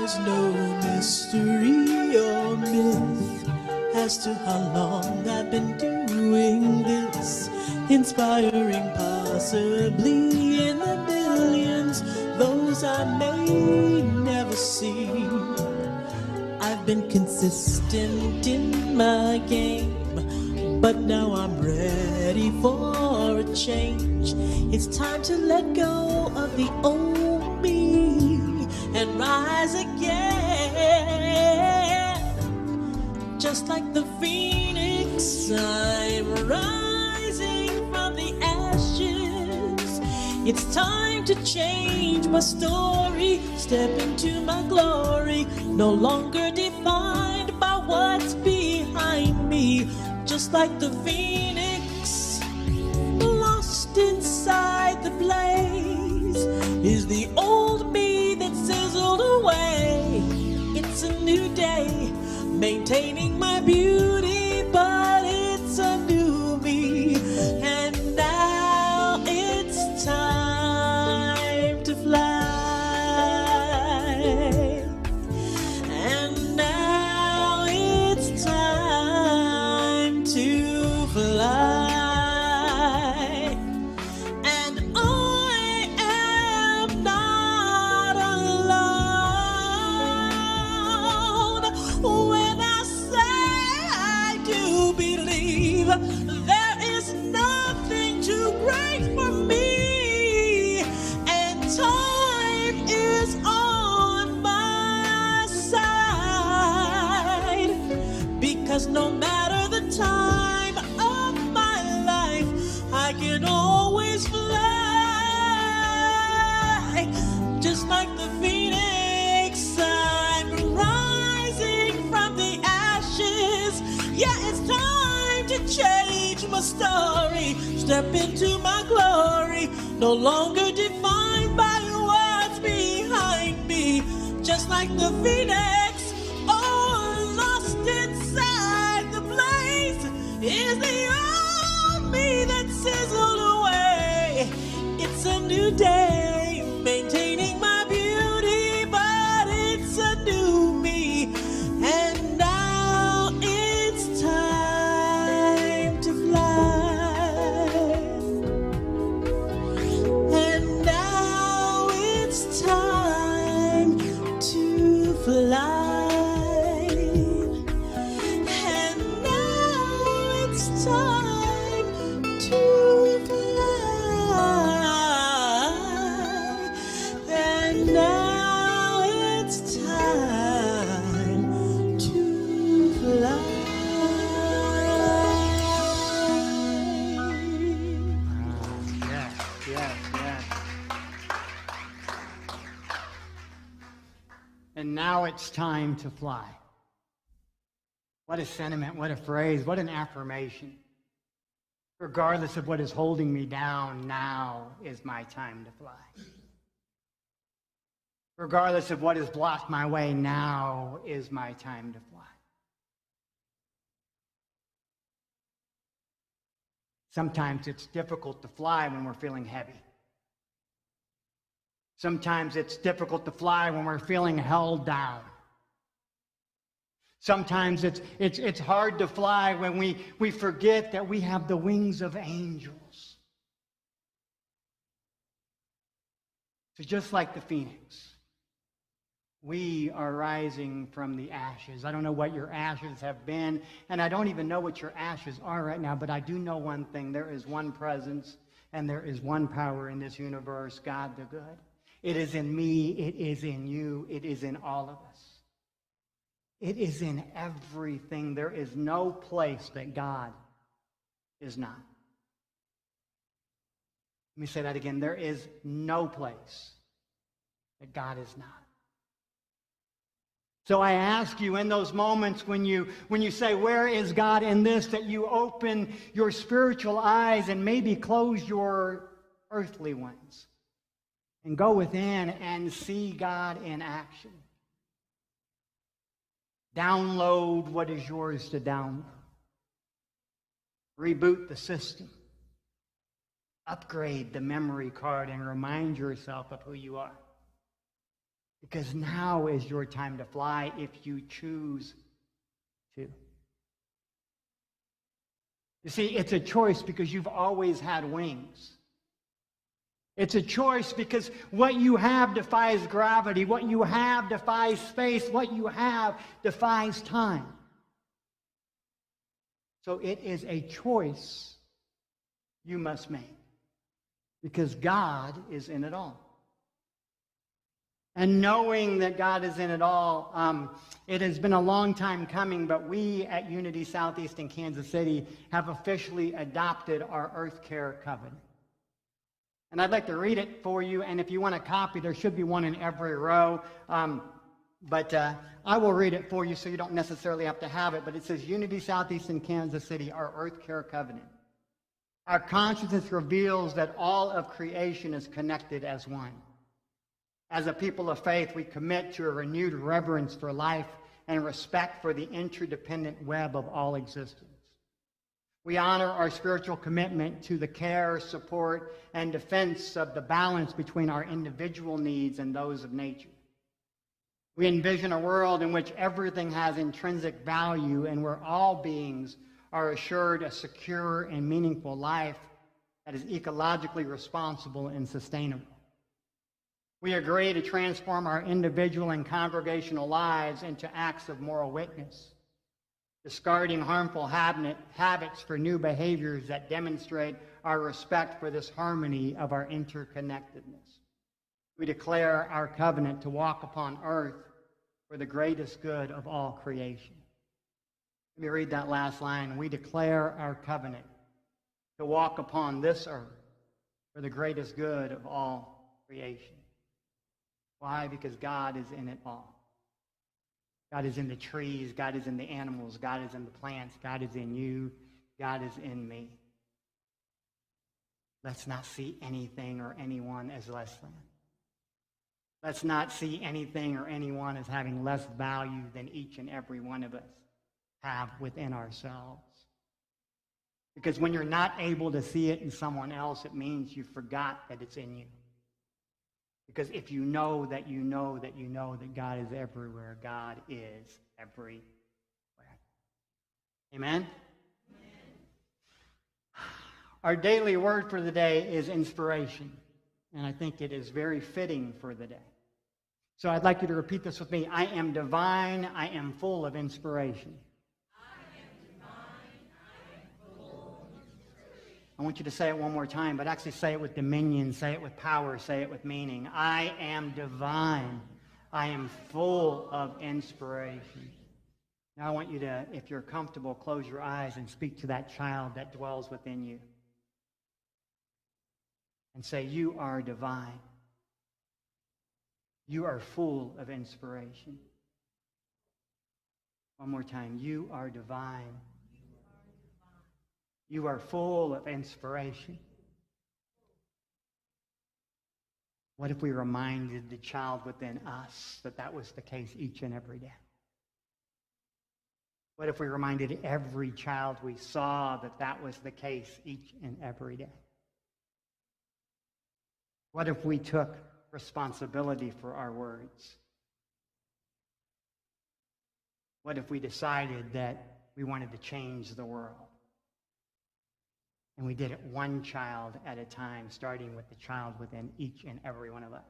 There's no mystery or myth as to how long I've been doing this, inspiring possibly in the millions, those I may never see. I've been consistent in my game, but now I'm ready for a change. It's time to let go of the old me and rise again. Just like the phoenix, I'm rising from the ashes. It's time to change my story, step into my glory, no longer defined by what's behind me. Just like the phoenix, lost inside the blaze, is the old me that sizzled away. It's a new day, maintaining my beauty, but it's a new me. And now it's time to fly. And now it's time to fly. And I am not alone when I say I do believe there is nothing too great for me, and time is on my side, because no matter the time of my life, I can always fly. Just like the phoenix, I'm rising from the ashes. Yeah, it's time to change my story, step into my glory, no longer defined by what's behind me. Just like the phoenix, oh, lost inside the blaze, is the old me that sizzled away. It's a new day, maintaining my beauty, but it's a new me. And now it's time to fly. And now it's time to fly. And now it's time to fly. And now it's time to fly. Yes, yes, yes. And now it's time to fly. What a sentiment, what a phrase, what an affirmation. Regardless of what is holding me down, now is my time to fly. Regardless of what has blocked my way, now is my time to fly. Sometimes it's difficult to fly when we're feeling heavy. Sometimes it's difficult to fly when we're feeling held down. Sometimes it's hard to fly when we forget that we have the wings of angels. So just like the phoenix, we are rising from the ashes. I don't know what your ashes have been, and I don't even know what your ashes are right now, but I do know one thing. There is one presence, and there is one power in this universe, God the good. It is in me, it is in you, it is in all of us. It is in everything. There is no place that God is not. Let me say that again. There is no place that God is not. So I ask you in those moments when you say, where is God in this, that you open your spiritual eyes and maybe close your earthly ones and go within and see God in action. Download what is yours to download. Reboot the system. Upgrade the memory card and remind yourself of who you are. Because now is your time to fly if you choose to. You see, it's a choice because you've always had wings. It's a choice because what you have defies gravity. What you have defies space. What you have defies time. So it is a choice you must make because God is in it all. And knowing that God is in it all, it has been a long time coming, but we at Unity Southeast in Kansas City have officially adopted our Earth Care Covenant. And I'd like to read it for you, and if you want a copy, there should be one in every row. But I will read it for you so you don't necessarily have to have it. But it says, Unity Southeast in Kansas City, our Earth Care Covenant. Our consciousness reveals that all of creation is connected as one. As a people of faith, we commit to a renewed reverence for life and respect for the interdependent web of all existence. We honor our spiritual commitment to the care, support, and defense of the balance between our individual needs and those of nature. We envision a world in which everything has intrinsic value and where all beings are assured a secure and meaningful life that is ecologically responsible and sustainable. We agree to transform our individual and congregational lives into acts of moral witness, discarding harmful habits for new behaviors that demonstrate our respect for this harmony of our interconnectedness. We declare our covenant to walk upon earth for the greatest good of all creation. Let me read that last line. We declare our covenant to walk upon this earth for the greatest good of all creation. Why? Because God is in it all. God is in the trees. God is in the animals. God is in the plants. God is in you. God is in me. Let's not see anything or anyone as less than. Let's not see anything or anyone as having less value than each and every one of us have within ourselves. Because when you're not able to see it in someone else, it means you forgot that it's in you. Because if you know that you know that you know that God is everywhere, God is everywhere. Amen? Amen? Our daily word for the day is inspiration. And I think it is very fitting for the day. So I'd like you to repeat this with me. I am divine. I am full of inspiration. I want you to say it one more time, but actually say it with dominion, say it with power, say it with meaning. I am divine. I am full of inspiration. Now I want you to, if you're comfortable, close your eyes and speak to that child that dwells within you. And say, you are divine. You are full of inspiration. One more time. You are divine. You are full of inspiration. What if we reminded the child within us that that was the case each and every day? What if we reminded every child we saw that that was the case each and every day? What if we took responsibility for our words? What if we decided that we wanted to change the world? And we did it one child at a time, starting with the child within each and every one of us.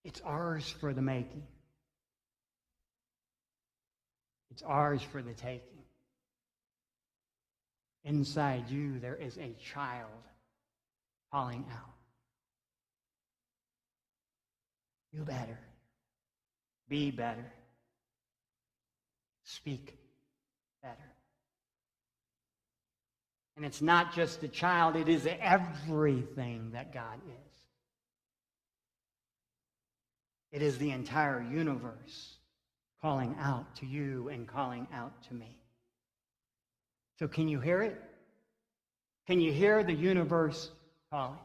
It's ours for the making. It's ours for the taking. Inside you, there is a child calling out. Do better. Be better. Speak better. And it's not just the child, it is everything that God is. It is the entire universe calling out to you and calling out to me. So can you hear it? Can you hear the universe calling?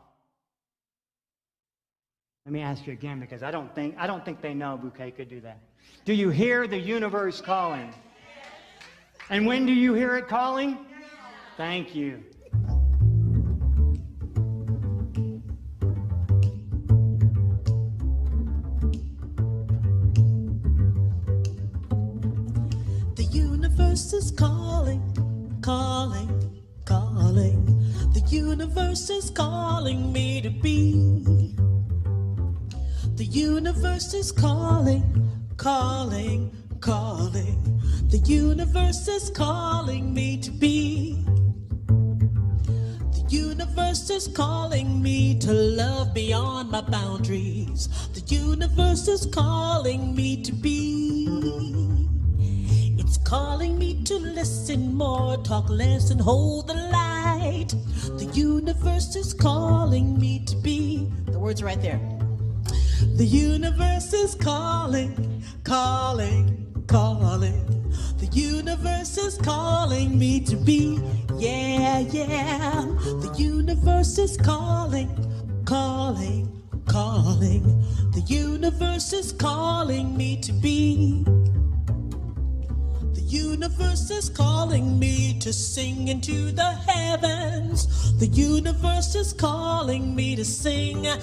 Let me ask you again, because I don't think they know Bouquet could do that. Do you hear the universe calling? And when do you hear it calling? Thank you. The universe is calling, calling, calling. The universe is calling me to be. The universe is calling, calling, calling. The universe is calling me to be. The universe is calling me to love beyond my boundaries. The universe is calling me to be. It's calling me to listen more, talk less, and hold the light. The universe is calling me to be. The words right there. The universe is calling, calling, calling. The universe is calling me to be. Yeah, yeah. The universe is calling, calling, calling. The universe is calling me to be. The universe is calling me to sing into the heavens. The universe is calling me to sing, yeah,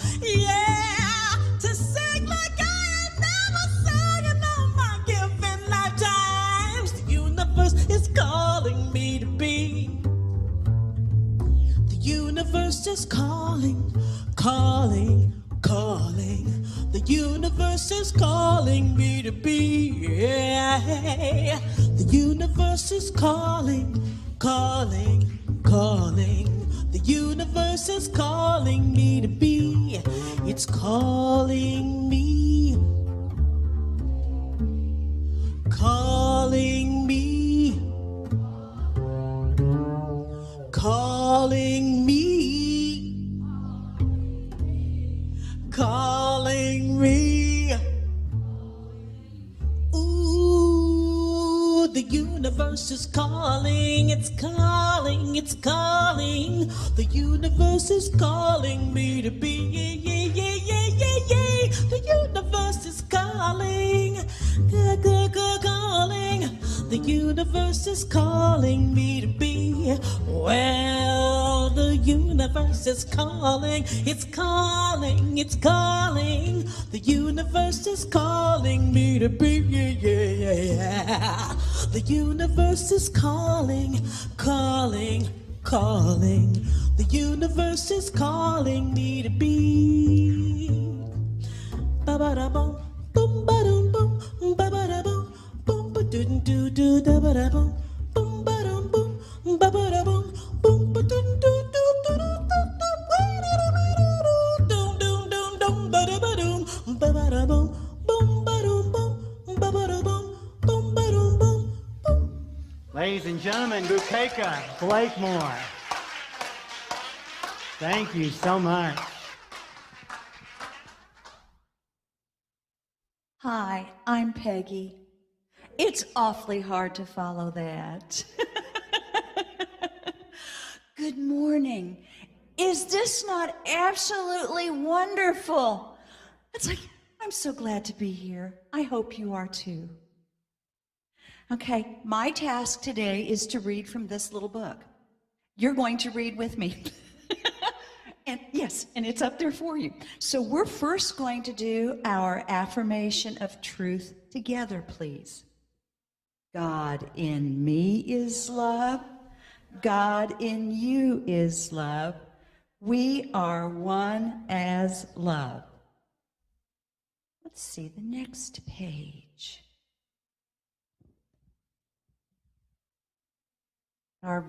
to sing like I ain't never sung in all my given lifetimes. The universe is calling me to be. The universe is calling, calling, calling. The universe is calling me to be. Yeah. The universe is calling, calling, calling. The universe is calling me to be. It's calling me, calling me, calling me, calling me. Ooh, the universe is calling, it's calling, it's calling. The universe is calling me to be. Yeah, yeah, yeah, yeah, yeah. The universe is calling, calling. The universe is calling me to be. Well, the universe is calling, it's calling, it's calling. The universe is calling me to be. Yeah, yeah, yeah, yeah. The universe is calling, calling, calling. The universe is calling me to be. Ba-ba-da-bum, boom-ba-dum-bum, ba-ba-da-bum, boom-ba-doo-doo-doo, da-ba-da-bum, boom-ba-dum-bum, ba-ba-da-bum, boom-ba-doo-doo-doo-doo-doo-doo-doo-doo-doo-doo-doo-doo-doo, ba-da-ba-doom, ba-ba-da-bum, boom-ba-dum-bum, ba-ba-da-bum, boom-ba-dum-bum, boom. Ladies and gentlemen, Bukeka Blakemore. Thank you so much. Hi, I'm Peggy. It's awfully hard to follow that. Good morning. Is this not absolutely wonderful? It's like, I'm so glad to be here. I hope you are too. Okay, my task today is to read from this little book. You're going to read with me. And yes, and it's up there for you. So we're first going to do our affirmation of truth together, please. God in me is love. God in you is love. We are one as love. Let's see the next page. Our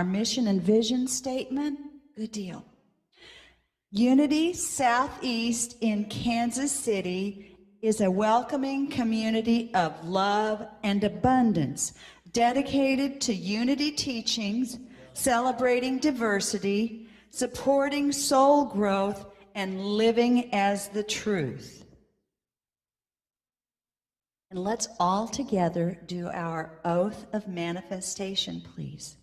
mission and vision statement. Good deal. Unity Southeast in Kansas City is a welcoming community of love and abundance, dedicated to unity teachings, celebrating diversity, supporting soul growth, and living as the truth. And let's all together do our oath of manifestation, please.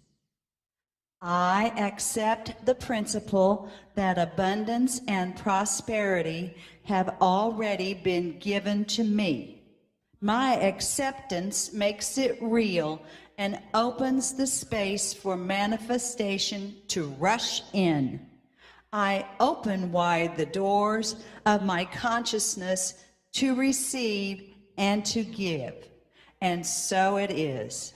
I accept the principle that abundance and prosperity have already been given to me My acceptance makes it real and opens the space for manifestation to rush in. I open wide the doors of my consciousness to receive and to give. And so it is.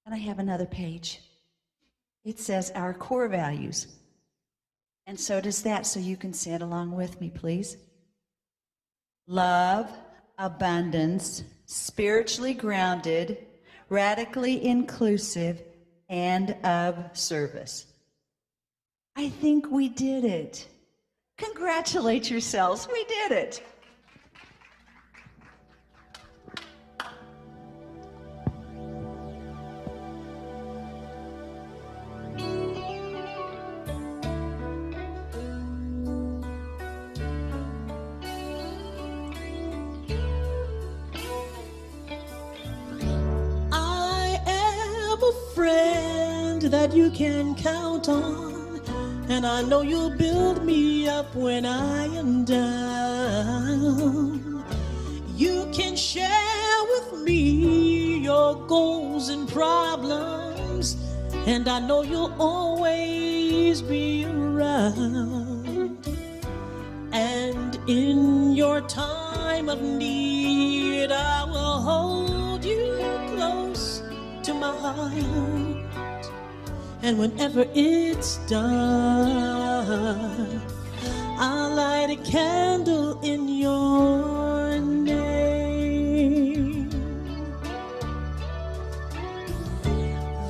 And I have another page. It says our core values. And so does that, so you can say it along with me, please. Love, abundance, spiritually grounded, radically inclusive, and of service. I think we did it. Congratulate yourselves, we did it. Friend that you can count on, and I know you'll build me up when I am down. You can share with me your goals and problems, and I know you'll always be around. And in your time of need, I will hold you close to my heart, and whenever it's dark, I'll light a candle in your name.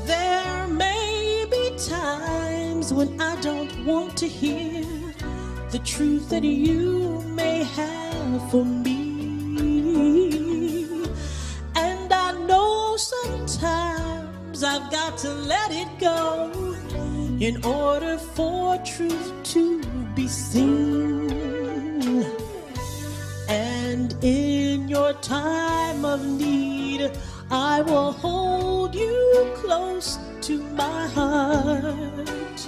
There may be times when I don't want to hear the truth that you may have for me. Sometimes I've got to let it go in order for truth to be seen. And in your time of need, I will hold you close to my heart.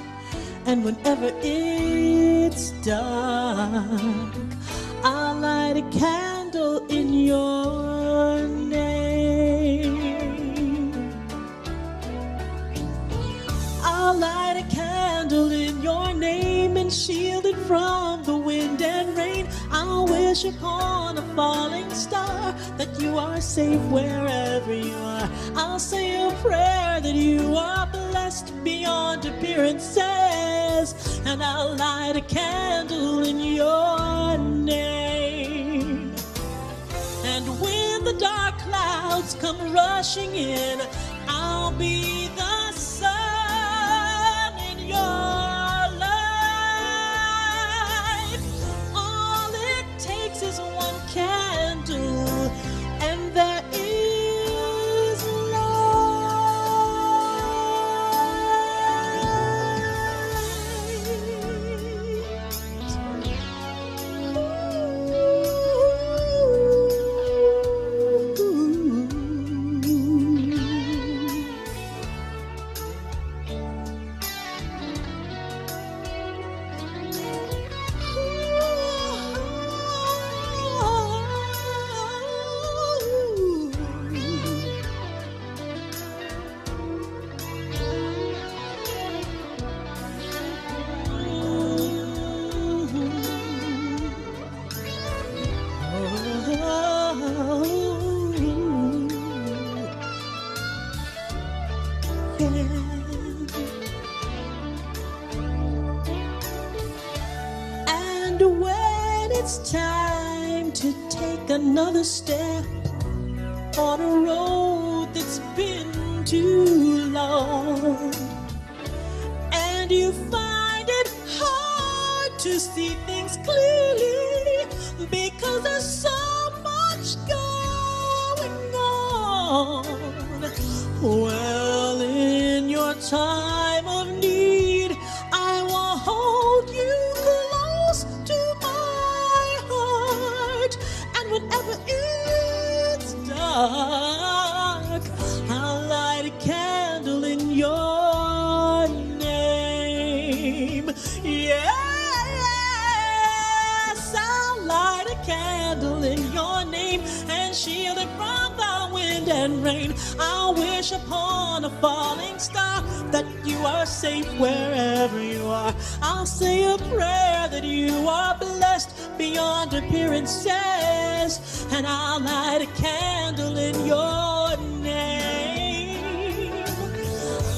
And whenever it's dark, I'll light a candle in your name. I'll light a candle in your name and shield it from the wind and rain. I'll wish upon a falling star that you are safe wherever you are. I'll say a prayer that you are blessed beyond appearances, and I'll light a candle in your name. And when the dark clouds come rushing in, I'll be the sun in your life. All it takes is one candle, and there is And when it's time to take another step on a road that's been too long, and you find it hard to see things clearly because there's so much going on, well, in your time of need, I will hold you close to my heart. And whenever it's dark, I'll light a candle in your name. Yes, I'll light a candle shielded from the wind and rain. I'll wish upon a falling star that you are safe wherever you are. I'll say a prayer that you are blessed beyond appearances, and I'll light a candle in your name.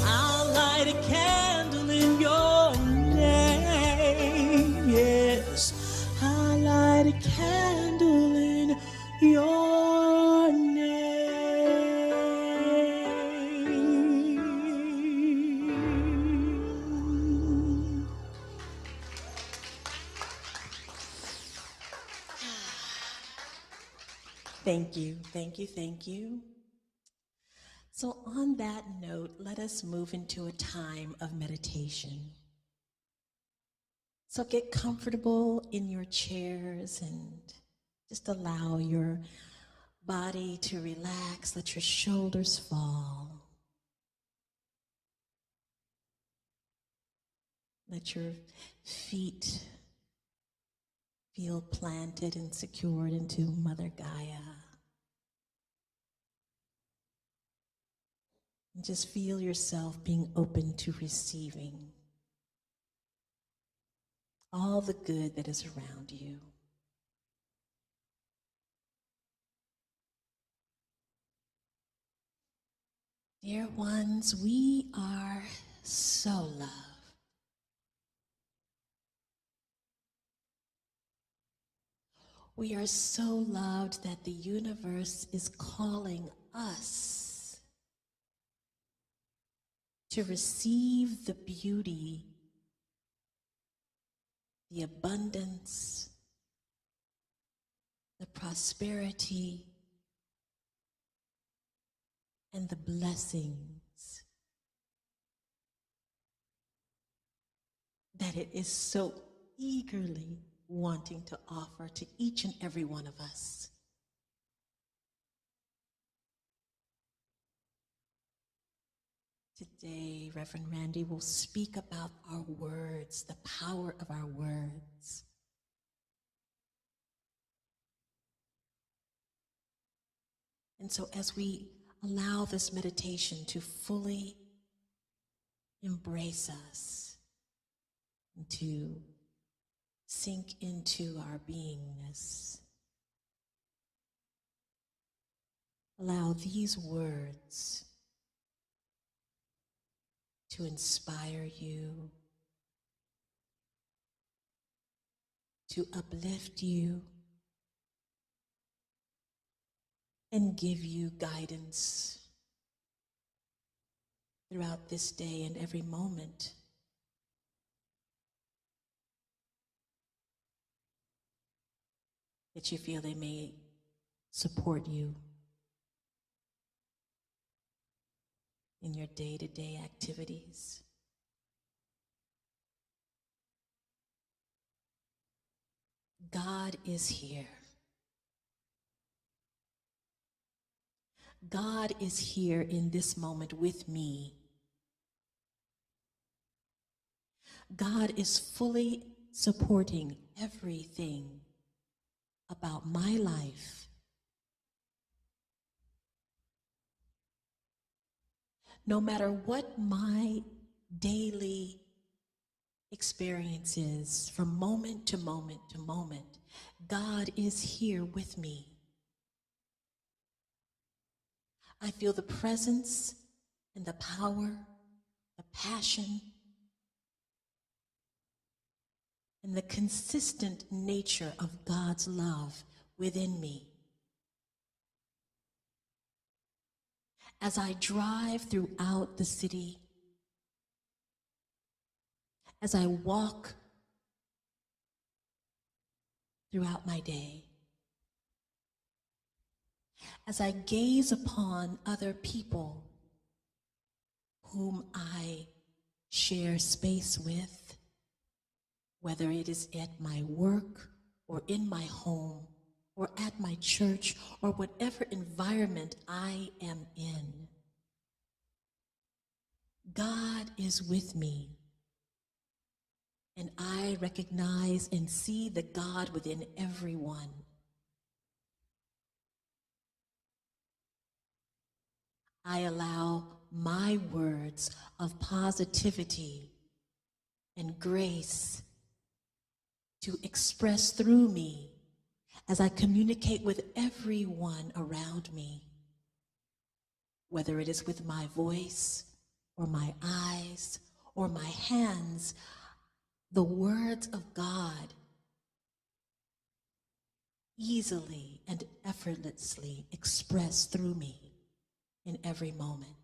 I'll light a candle in your name. Yes, I'll light a candle in your name. Thank you, thank you, thank you. So on that note, let us move into a time of meditation. So get comfortable in your chairs and just allow your body to relax, let your shoulders fall. Let your feet feel planted and secured into Mother Gaia. And just feel yourself being open to receiving all the good that is around you. Dear ones, we are so loved. We are so loved that the universe is calling us to receive the beauty, the abundance, the prosperity, and the blessings that it is so eagerly wanting to offer to each and every one of us. Today, Reverend Randy will speak about our words, the power of our words. And so as we allow this meditation to fully embrace us and to sink into our beingness, allow these words to inspire you, to uplift you, and give you guidance throughout this day and every moment. That you feel they may support you in your day-to-day activities. God is here. God is here in this moment with me. God is fully supporting everything about my life. No matter what my daily experience is, from moment to moment to moment, God is here with me. I feel the presence and the power, the passion, and the consistent nature of God's love within me. As I drive throughout the city, as I walk throughout my day, as I gaze upon other people whom I share space with, whether it is at my work or in my home or at my church or whatever environment I am in, God is with me. And I recognize and see the God within everyone. I allow my words of positivity and grace to express through me as I communicate with everyone around me, whether it is with my voice or my eyes or my hands. The words of God easily and effortlessly express through me in every moment.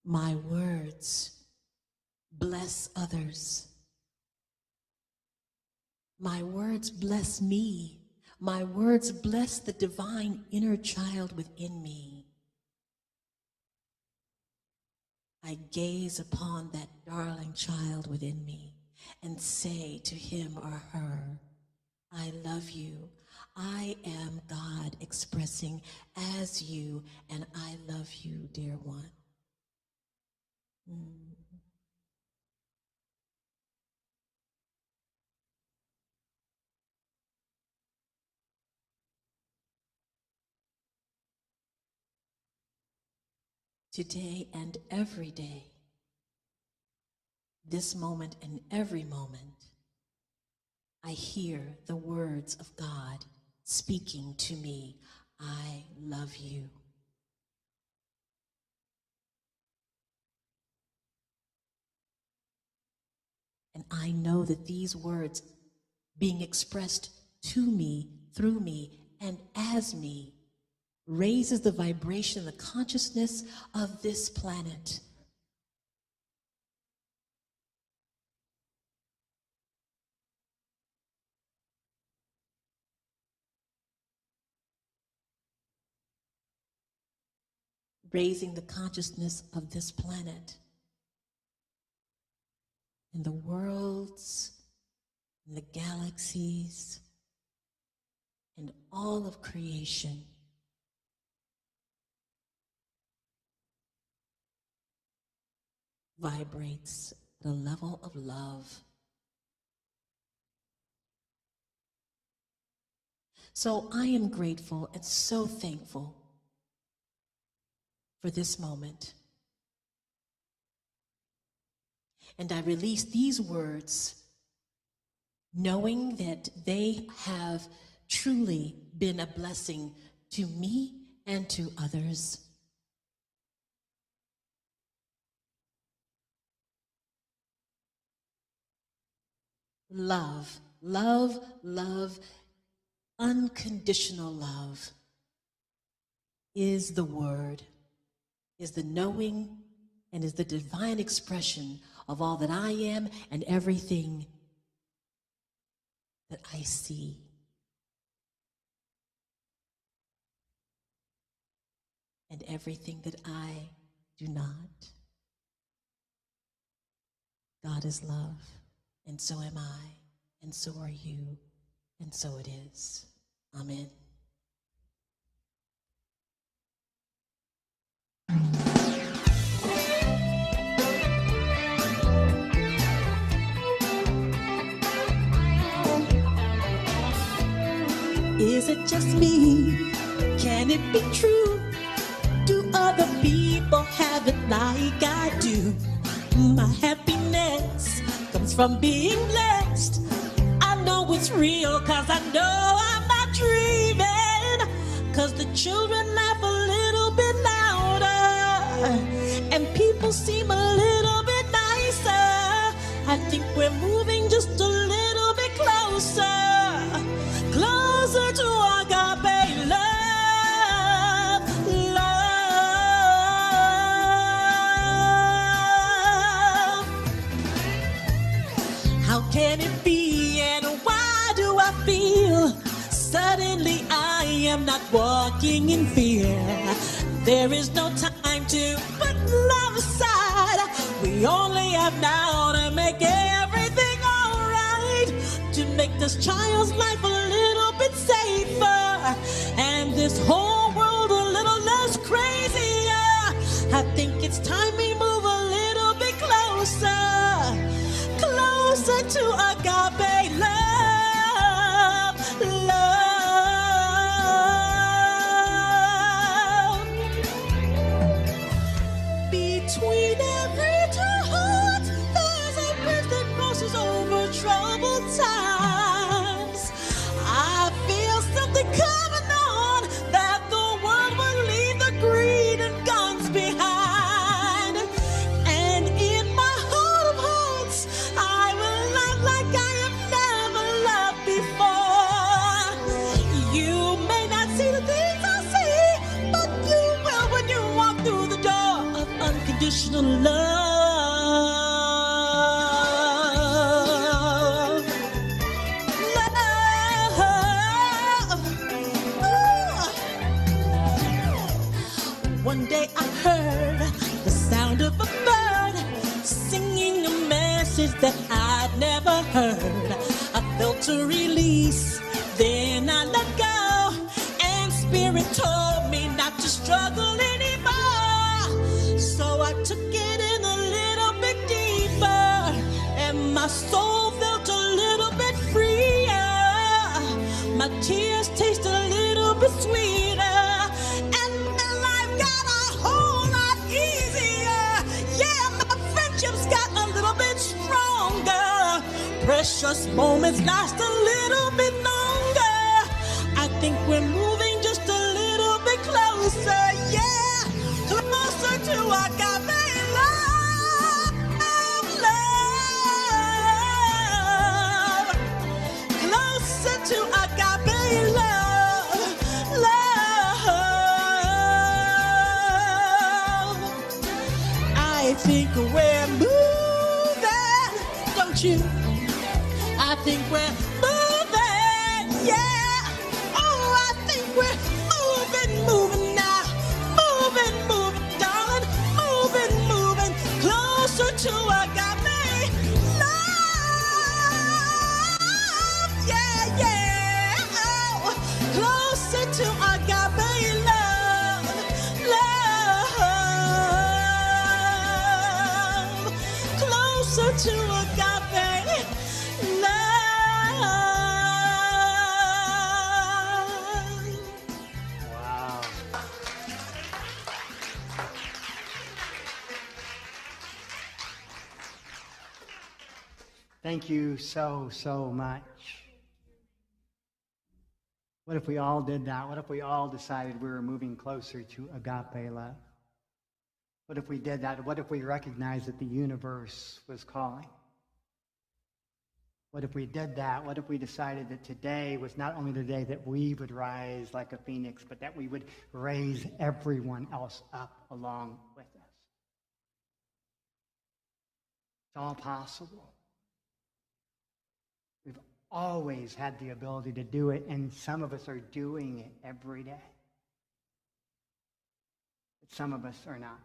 My words bless others. My words bless me. My words bless the divine inner child within me. I gaze upon that darling child within me and say to him or her, I love you. I am God expressing as you, and I love you, dear one. Today and every day, this moment and every moment, I hear the words of God speaking to me. I love you. And I know that these words being expressed to me, through me, and as me raises the vibration, the consciousness of this planet. Raising the consciousness of this planet and the worlds and the galaxies and all of creation. Vibrates at a level of love. So I am grateful and so thankful for this moment. And I release these words knowing that they have truly been a blessing to me and to others. Love, love, love, unconditional love is the word, is the knowing, and is the divine expression of all that I am and everything that I see. And everything that I do not. God is love, and so am I, and so are you, and so it is. Amen. Is it just me? Can it be true? Do other people have it like I do? My happiness comes from being blessed. I know it's real cause I know I'm not dreaming. Cause the children laugh a little bit louder and people seem a little bit nicer. I think we're moving just a little bit closer. Closer to agape love, love. How can it be and why do I feel suddenly I am not walking in fear? There is no time to put love aside. We only have now to make everything alright, to make this child's life a little bit safer and this whole world a little less crazy. I think it's time we move a little bit closer, closer to agape love. message that I'd never heard. I felt a release, then I let go, and Spirit told me not to struggle anymore. So I took it in a little bit deeper, and my soul felt a little bit freer. My tears taste a little bit sweeter, and my life got a whole lot easier. Yeah, my friendships got a little bit stronger. Precious moments last a little bit longer. I think we're moving just a little bit closer, yeah, closer to agape love, love, closer to agape love, love. I think we're moving, don't you? I think we're moving, yeah. Oh, I think we're moving now. Moving, darling. Moving, closer to agape love. Yeah. Oh, closer to agape love. Closer to agape love. Wow. Thank you so much. What if we all did that? What if we all decided we were moving closer to agape love? What if we did that? What if we recognized that the universe was calling? What if we did that? What if we decided that today was not only the day that we would rise like a phoenix, but that we would raise everyone else up along with us? It's all possible. We've always had the ability to do it, and some of us are doing it every day. But some of us are not.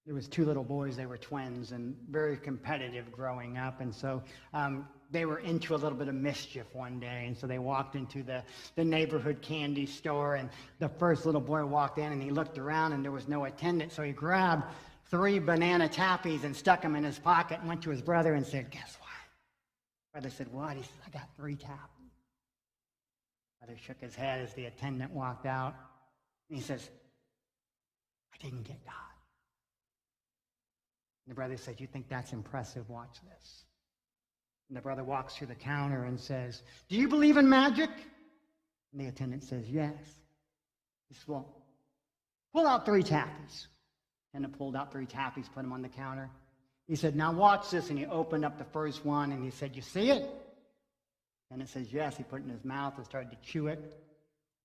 There was two little boys, they were twins and very competitive growing up, and so they were into a little bit of mischief one day, and so they walked into the neighborhood candy store, and the first little boy walked in and he looked around and there was no attendant, so he grabbed 3 banana taffies and stuck them in his pocket and went to his brother and said, "Guess what?" Brother said, "What?" He said, "I got 3 taffies." Brother shook his head as the attendant walked out, and he says, "I didn't get caught." And the brother said, "You think that's impressive? Watch this." And the brother walks to the counter and says, "Do you believe in magic?" And the attendant says, "Yes." He says, "Well, pull out 3 taffies." And he pulled out 3 taffies, put them on the counter. He said, "Now watch this." And he opened up the first one and he said, "You see it?" And it says, "Yes." He put it in his mouth and started to chew it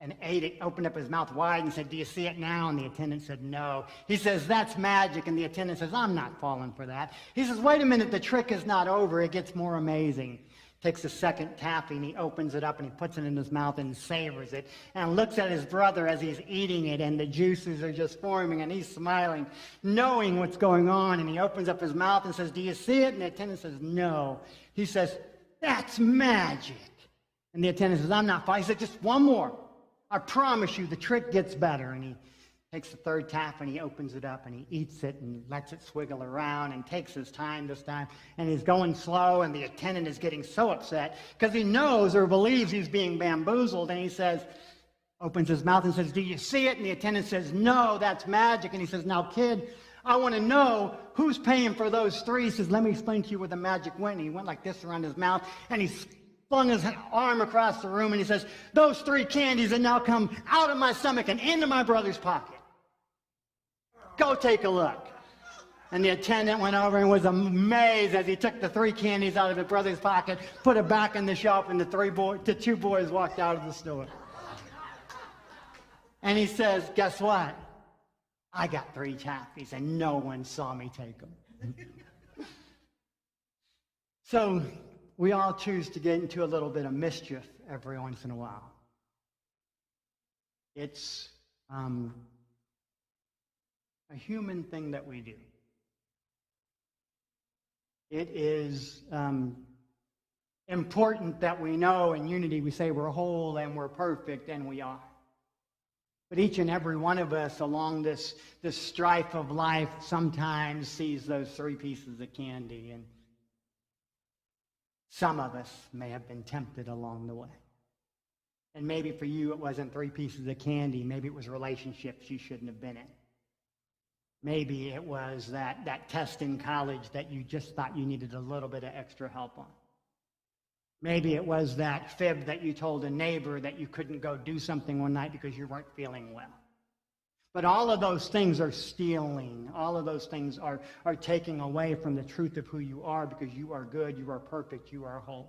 and ate it, opened up his mouth wide and said, "Do you see it now?" And the attendant said, "No." He says, "That's magic." And the attendant says, "I'm not falling for that." He says, "Wait a minute, the trick is not over. It gets more amazing." Takes the second taffy and he opens it up and he puts it in his mouth and savors it and looks at his brother as he's eating it, and the juices are just forming and he's smiling, knowing what's going on. And he opens up his mouth and says, "Do you see it?" And the attendant says, "No." He says, "That's magic." And the attendant says, "I'm not falling." He said, "Just one more. I promise you the trick gets better." And he takes the third taff and he opens it up and he eats it and lets it swiggle around and takes his time this time. And he's going slow, and the attendant is getting so upset because he knows or believes he's being bamboozled. And he says, opens his mouth and says, "Do you see it?" And the attendant says, "No, that's magic." And he says, "Now, kid, I want to know who's paying for those 3. He says, "Let me explain to you where the magic went." And he went like this around his mouth and he flung his arm across the room and he says, "Those 3 candies have now come out of my stomach and into my brother's pocket. Go take a look." And the attendant went over and was amazed as he took the 3 candies out of his brother's pocket, put it back in the shelf, and the 2 boys walked out of the store. And he says, "Guess what? I got 3 taffies and no one saw me take them." So we all choose to get into a little bit of mischief every once in a while. It's a human thing that we do. It is important that we know in unity we say we're whole and we're perfect, and we are. But each and every one of us along this strife of life sometimes sees those 3 pieces of candy, and some of us may have been tempted along the way. And maybe for you it wasn't 3 pieces of candy. Maybe it was relationships you shouldn't have been in. Maybe it was that test in college that you just thought you needed a little bit of extra help on. Maybe it was that fib that you told a neighbor that you couldn't go do something one night because you weren't feeling well. But all of those things are stealing. All of those things are taking away from the truth of who you are, because you are good, you are perfect, you are whole.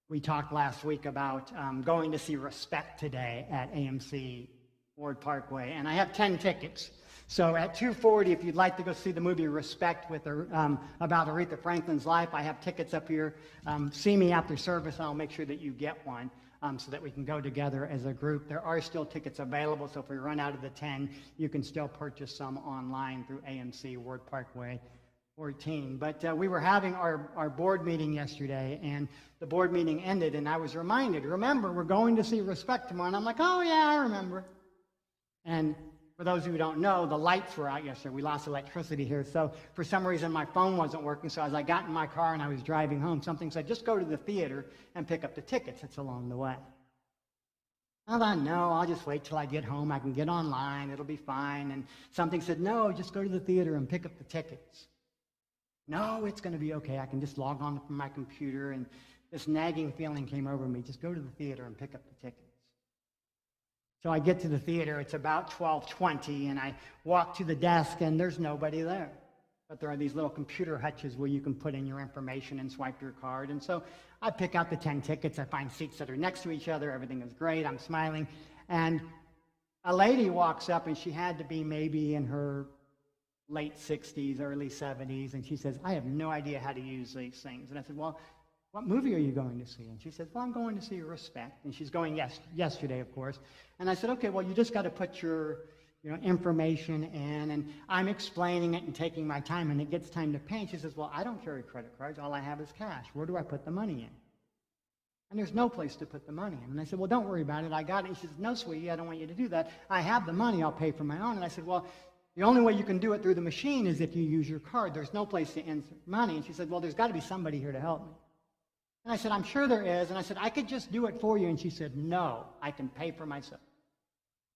We talked last week about going to see Respect today at AMC Ward Parkway, and I have 10 tickets. So at 2:40, if you'd like to go see the movie Respect with about Aretha Franklin's life, I have tickets up here. See me after service, and I'll make sure that you get one so that we can go together as a group. There are still tickets available, so if we run out of the 10, you can still purchase some online through AMC Ward Parkway 14. But we were having our board meeting yesterday, and the board meeting ended, and I was reminded, remember, we're going to see Respect tomorrow. And I'm like, oh, yeah, I remember. And for those who don't know, the lights were out yesterday. We lost electricity here. So for some reason, my phone wasn't working. So as I got in my car and I was driving home, something said, just go to the theater and pick up the tickets. It's along the way. I thought, no, I'll just wait till I get home. I can get online. It'll be fine. And something said, no, just go to the theater and pick up the tickets. No, it's going to be okay. I can just log on from my computer. And this nagging feeling came over me. Just go to the theater and pick up the tickets. So I get to the theater, it's about 12:20, and I walk to the desk, and there's nobody there. But there are these little computer hutches where you can put in your information and swipe your card. And so I pick out the 10 tickets. I find seats that are next to each other. Everything is great. I'm smiling. And a lady walks up, and she had to be maybe in her late 60s, early 70s, and she says, I have no idea how to use these things. And I said, well, what movie are you going to see? And she said, well, I'm going to see Respect. And she's going yesterday, of course. And I said, okay, well, you just got to put your information in. And I'm explaining it and taking my time, and it gets time to pay. And she says, well, I don't carry credit cards. All I have is cash. Where do I put the money in? And there's no place to put the money in. And I said, well, don't worry about it. I got it. And she said, no, sweetie, I don't want you to do that. I have the money. I'll pay for my own. And I said, well, the only way you can do it through the machine is if you use your card. There's no place to insert money. And she said, well, there's got to be somebody here to help me. And I said, I'm sure there is. And I said, I could just do it for you. And she said, no, I can pay for myself.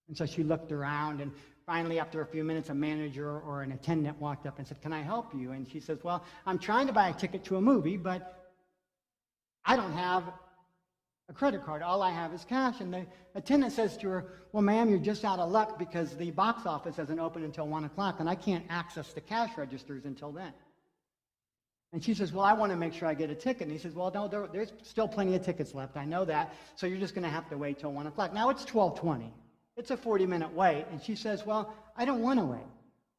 And so she looked around, and finally, after a few minutes, a manager or an attendant walked up and said, can I help you? And she says, well, I'm trying to buy a ticket to a movie, but I don't have a credit card. All I have is cash. And the attendant says to her, well, ma'am, you're just out of luck because the box office doesn't open until 1 o'clock, and I can't access the cash registers until then. And she says, well, I want to make sure I get a ticket. And he says, well, no, there's still plenty of tickets left. I know that. So you're just going to have to wait till 1 o'clock. Now it's 12:20. It's a 40-minute wait. And she says, well, I don't want to wait.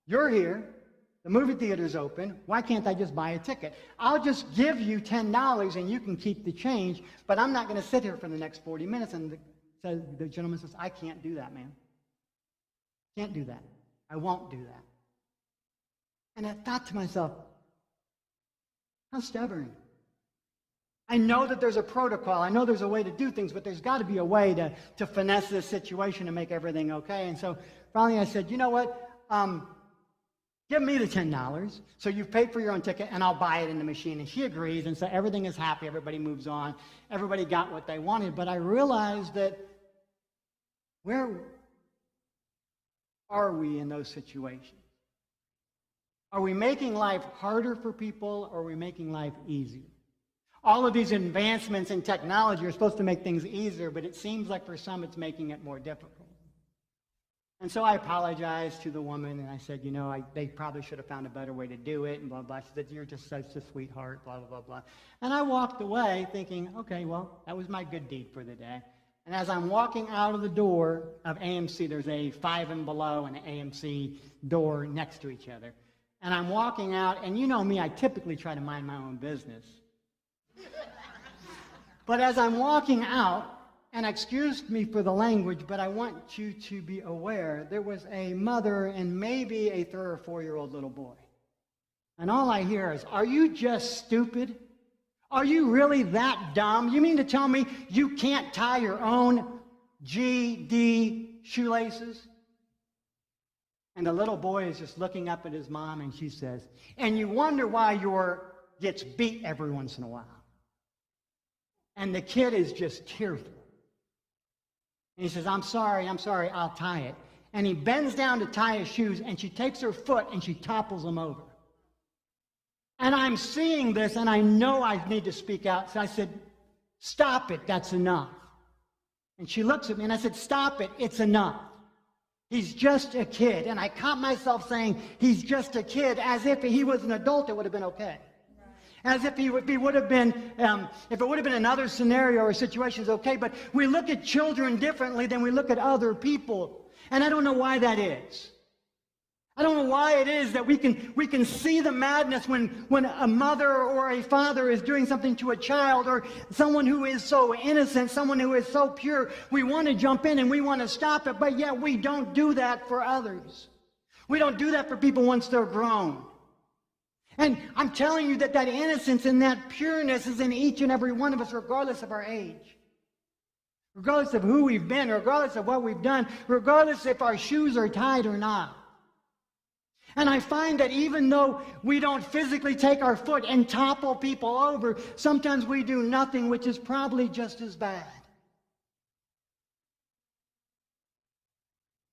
You're here. The movie theater's open. Why can't I just buy a ticket? I'll just give you $10 and you can keep the change, but I'm not going to sit here for the next 40 minutes. And the gentleman says, I can't do that, ma'am. Can't do that. I won't do that. And I thought to myself, how stubborn. I know that there's a protocol. I know there's a way to do things, but there's got to be a way to finesse this situation and make everything okay. And so finally I said, you know what? Give me the $10. So you've paid for your own ticket, and I'll buy it in the machine. And she agrees, and so everything is happy. Everybody moves on. Everybody got what they wanted. But I realized that where are we in those situations? Are we making life harder for people, or are we making life easier? All of these advancements in technology are supposed to make things easier, but it seems like for some it's making it more difficult. And so I apologized to the woman, and I said, you know, they probably should have found a better way to do it, and blah, blah. She said, you're just such a sweetheart, blah, blah, blah, blah. And I walked away thinking, okay, well, that was my good deed for the day. And as I'm walking out of the door of AMC, there's a 5 and Below and an AMC door next to each other. And I'm walking out, and you know me, I typically try to mind my own business. But as I'm walking out, and excuse me for the language, but I want you to be aware, there was a mother and maybe a 3 or 4-year-old little boy. And all I hear is, are you just stupid? Are you really that dumb? You mean to tell me you can't tie your own GD shoelaces? And the little boy is just looking up at his mom, and she says, and you wonder why your gets beat every once in a while. And the kid is just tearful. And he says, I'm sorry, I'll tie it. And he bends down to tie his shoes, and she takes her foot and she topples him over. And I'm seeing this, and I know I need to speak out. So I said, stop it, that's enough. And she looks at me, and I said, stop it, it's enough. He's just a kid. And I caught myself saying, he's just a kid, as if he was an adult, it would have been okay. As if if it would have been another scenario or situation, it's okay. But we look at children differently than we look at other people. And I don't know why that is. I don't know why it is that we can see the madness when a mother or a father is doing something to a child, or someone who is so innocent, someone who is so pure. We want to jump in and we want to stop it, but yet we don't do that for others. We don't do that for people once they're grown. And I'm telling you that innocence and that pureness is in each and every one of us, regardless of our age. Regardless of who we've been, regardless of what we've done, regardless if our shoes are tied or not. And I find that even though we don't physically take our foot and topple people over, sometimes we do nothing, which is probably just as bad.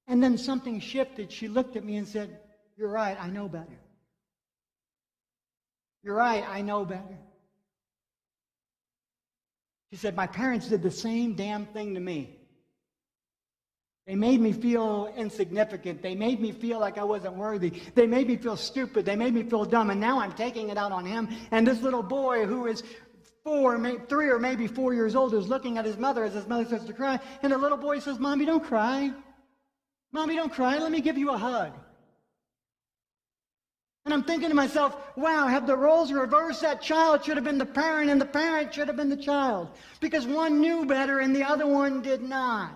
And then something shifted. She looked at me and said, you're right, I know better. You're right, I know better. She said, my parents did the same damn thing to me. They made me feel insignificant. They made me feel like I wasn't worthy. They made me feel stupid. They made me feel dumb. And now I'm taking it out on him. And this little boy who is 3 or maybe 4 years old is looking at his mother as his mother starts to cry. And the little boy says, Mommy, don't cry. Mommy, don't cry. Let me give you a hug. And I'm thinking to myself, wow, have the roles reversed? That child should have been the parent, and the parent should have been the child. Because one knew better and the other one did not.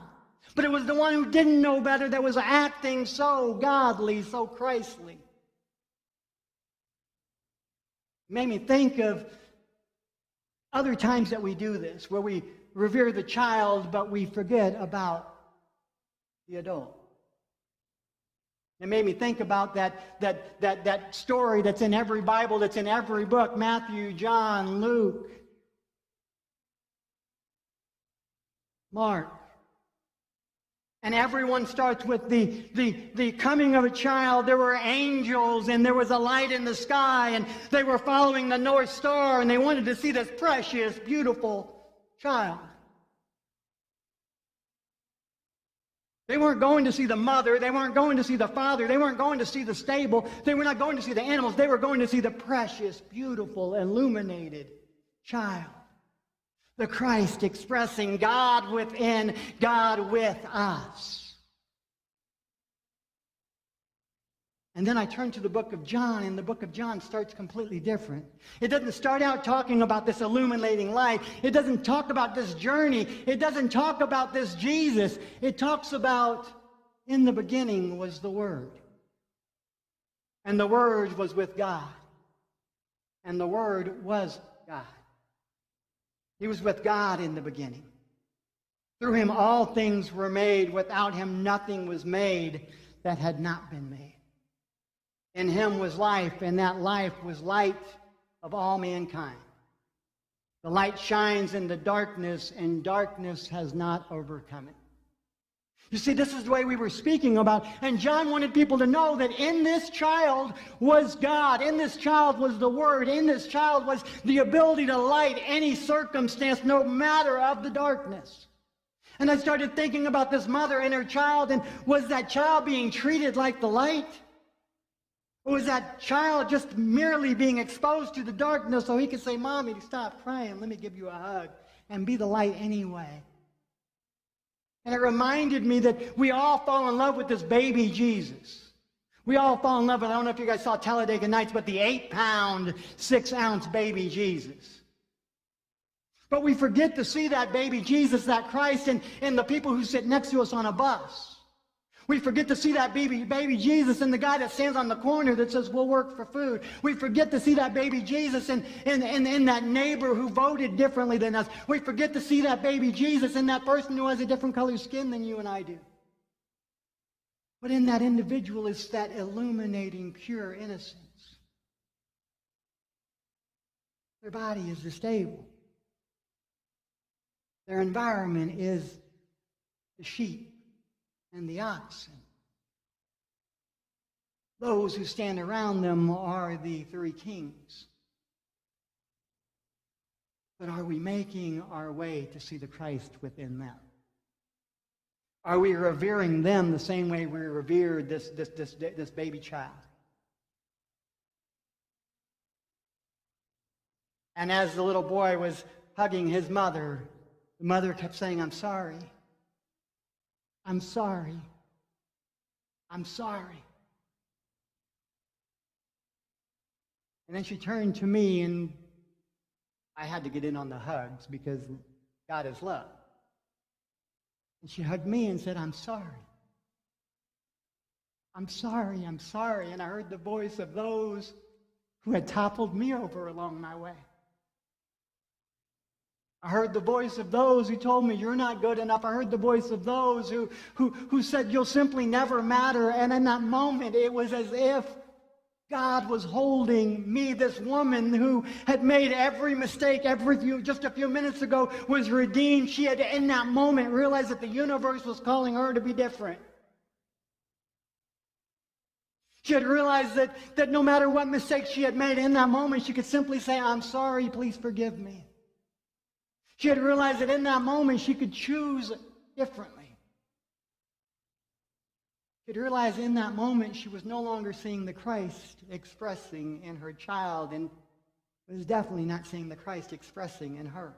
But it was the one who didn't know better that was acting so godly, so Christly. It made me think of other times that we do this, where we revere the child, but we forget about the adult. It made me think about that story that's in every Bible, that's in every book, Matthew, John, Luke, Mark. And everyone starts with the coming of a child. There were angels, and there was a light in the sky, and they were following the North Star, and they wanted to see this precious, beautiful child. They weren't going to see the mother. They weren't going to see the father. They weren't going to see the stable. They were not going to see the animals. They were going to see the precious, beautiful, illuminated child. The Christ expressing God within, God with us. And then I turn to the book of John, and the book of John starts completely different. It doesn't start out talking about this illuminating light. It doesn't talk about this journey. It doesn't talk about this Jesus. It talks about, in the beginning was the Word. And the Word was with God. And the Word was God. He was with God in the beginning. Through him all things were made. Without him nothing was made that had not been made. In him was life, and that life was light of all mankind. The light shines in the darkness, and darkness has not overcome it. You see, this is the way we were speaking about. And John wanted people to know that in this child was God. In this child was the Word. In this child was the ability to light any circumstance, no matter of the darkness. And I started thinking about this mother and her child, and was that child being treated like the light? Or was that child just merely being exposed to the darkness so he could say, Mommy, stop crying, let me give you a hug, and be the light anyway? And it reminded me that we all fall in love with this baby Jesus. We all fall in love with, I don't know if you guys saw Talladega Nights, but the 8-pound, 6-ounce baby Jesus. But we forget to see that baby Jesus, that Christ, in the people who sit next to us on a bus. We forget to see that baby Jesus in the guy that stands on the corner that says, we'll work for food. We forget to see that baby Jesus in that neighbor who voted differently than us. We forget to see that baby Jesus in that person who has a different color skin than you and I do. But in that individual is that illuminating, pure innocence. Their body is the stable. Their environment is the sheep and the oxen. Those who stand around them are the three kings. But are we making our way to see the Christ within them? Are we revering them the same way we revered this baby child? And as the little boy was hugging his mother, the mother kept saying, I'm sorry. I'm sorry. I'm sorry. And then she turned to me, and I had to get in on the hugs because God is love. And she hugged me and said, I'm sorry. I'm sorry, I'm sorry. And I heard the voice of those who had toppled me over along my way. I heard the voice of those who told me you're not good enough. I heard the voice of those who said you'll simply never matter. And in that moment, it was as if God was holding me, this woman who had made every mistake just a few minutes ago was redeemed. She had, in that moment, realized that the universe was calling her to be different. She had realized that no matter what mistake she had made in that moment, she could simply say, I'm sorry, please forgive me. She had realized that in that moment she could choose differently. She had realized in that moment she was no longer seeing the Christ expressing in her child, and was definitely not seeing the Christ expressing in her.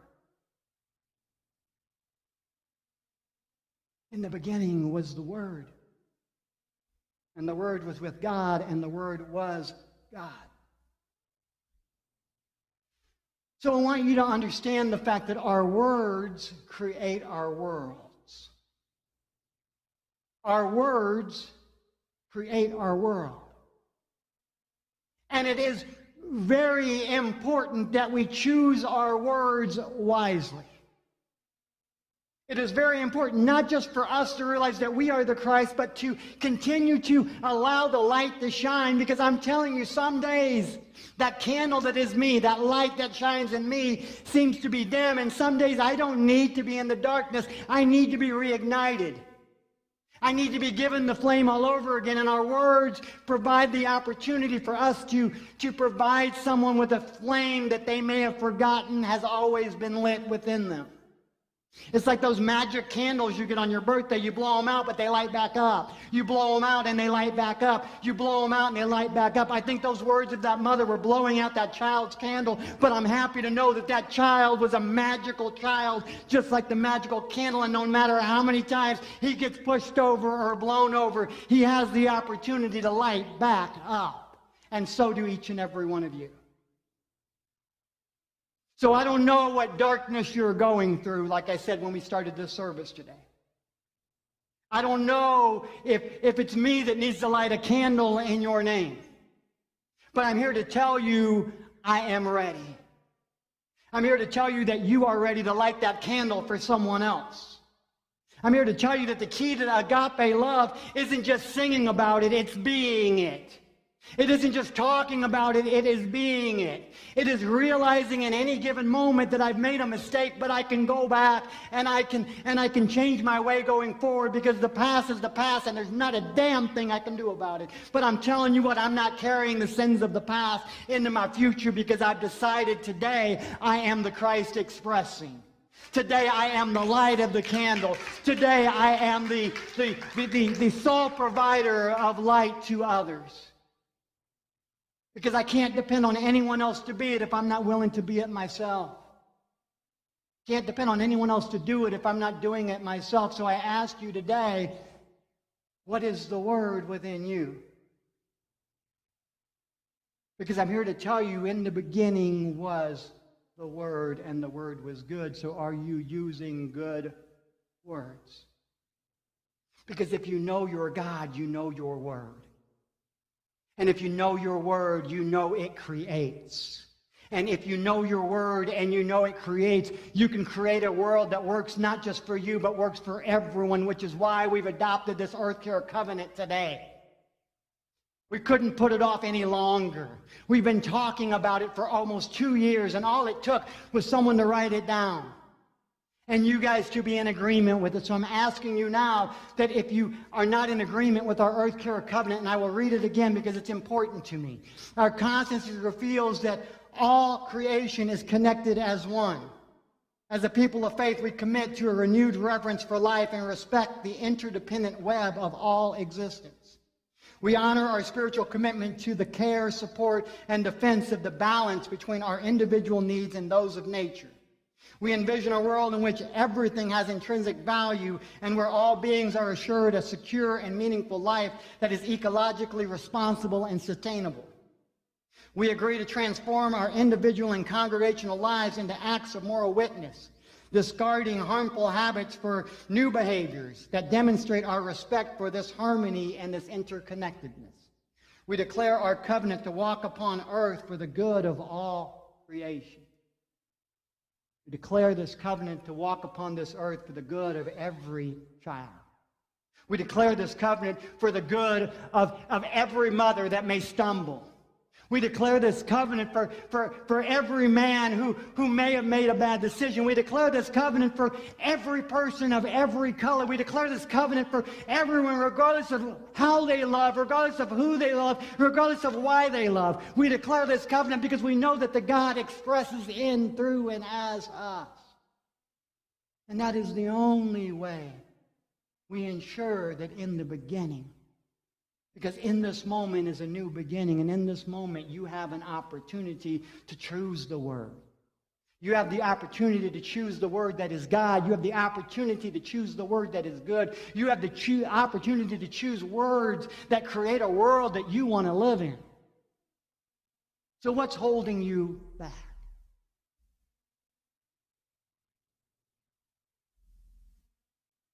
In the beginning was the Word, and the Word was with God, and the Word was God. So I want you to understand the fact that our words create our worlds. Our words create our world. And it is very important that we choose our words wisely. It is very important not just for us to realize that we are the Christ, but to continue to allow the light to shine. Because I'm telling you, some days that candle that is me, that light that shines in me, seems to be dim. And some days I don't need to be in the darkness. I need to be reignited. I need to be given the flame all over again. And our words provide the opportunity for us to provide someone with a flame that they may have forgotten has always been lit within them. It's like those magic candles you get on your birthday. You blow them out, but they light back up. You blow them out, and they light back up. You blow them out, and they light back up. I think those words of that mother were blowing out that child's candle, but I'm happy to know that that child was a magical child, just like the magical candle, and no matter how many times he gets pushed over or blown over, he has the opportunity to light back up. And so do each and every one of you. So I don't know what darkness you're going through, like I said when we started this service today. I don't know if it's me that needs to light a candle in your name. But I'm here to tell you I am ready. I'm here to tell you that you are ready to light that candle for someone else. I'm here to tell you that the key to agape love isn't just singing about it, it's being it. It isn't just talking about it, it is being it. It is realizing in any given moment that I've made a mistake, but I can go back and I can change my way going forward, because the past is the past and there's not a damn thing I can do about it. But I'm telling you what, I'm not carrying the sins of the past into my future, because I've decided today I am the Christ expressing. Today I am the light of the candle. Today I am the sole provider of light to others. Because I can't depend on anyone else to be it if I'm not willing to be it myself. Can't depend on anyone else to do it if I'm not doing it myself. So I ask you today, what is the word within you? Because I'm here to tell you, in the beginning was the Word, and the Word was good. So are you using good words? Because if you know your God, you know your Word. And if you know your Word, you know it creates. And if you know your Word and you know it creates, you can create a world that works not just for you, but works for everyone, which is why we've adopted this Earth Care Covenant today. We couldn't put it off any longer. We've been talking about it for almost 2 years, and all it took was someone to write it down. And you guys to be in agreement with it. So I'm asking you now that if you are not in agreement with our Earth Care Covenant, and I will read it again because it's important to me. Our conscience reveals that all creation is connected as one. As a people of faith, we commit to a renewed reverence for life and respect the interdependent web of all existence. We honor our spiritual commitment to the care, support, and defense of the balance between our individual needs and those of nature. We envision a world in which everything has intrinsic value and where all beings are assured a secure and meaningful life that is ecologically responsible and sustainable. We agree to transform our individual and congregational lives into acts of moral witness, discarding harmful habits for new behaviors that demonstrate our respect for this harmony and this interconnectedness. We declare our covenant to walk upon earth for the good of all creation. We declare this covenant to walk upon this earth for the good of every child. We declare this covenant for the good of every mother that may stumble. We declare this covenant for every man who may have made a bad decision. We declare this covenant for every person of every color. We declare this covenant for everyone, regardless of how they love, regardless of who they love, regardless of why they love. We declare this covenant because we know that the God expresses in, through, and as us. And that is the only way we ensure that in the beginning, because in this moment is a new beginning, and in this moment you have an opportunity to choose the Word. You have the opportunity to choose the Word that is God. You have the opportunity to choose the Word that is good. You have the opportunity to choose words that create a world that you want to live in. So what's holding you back?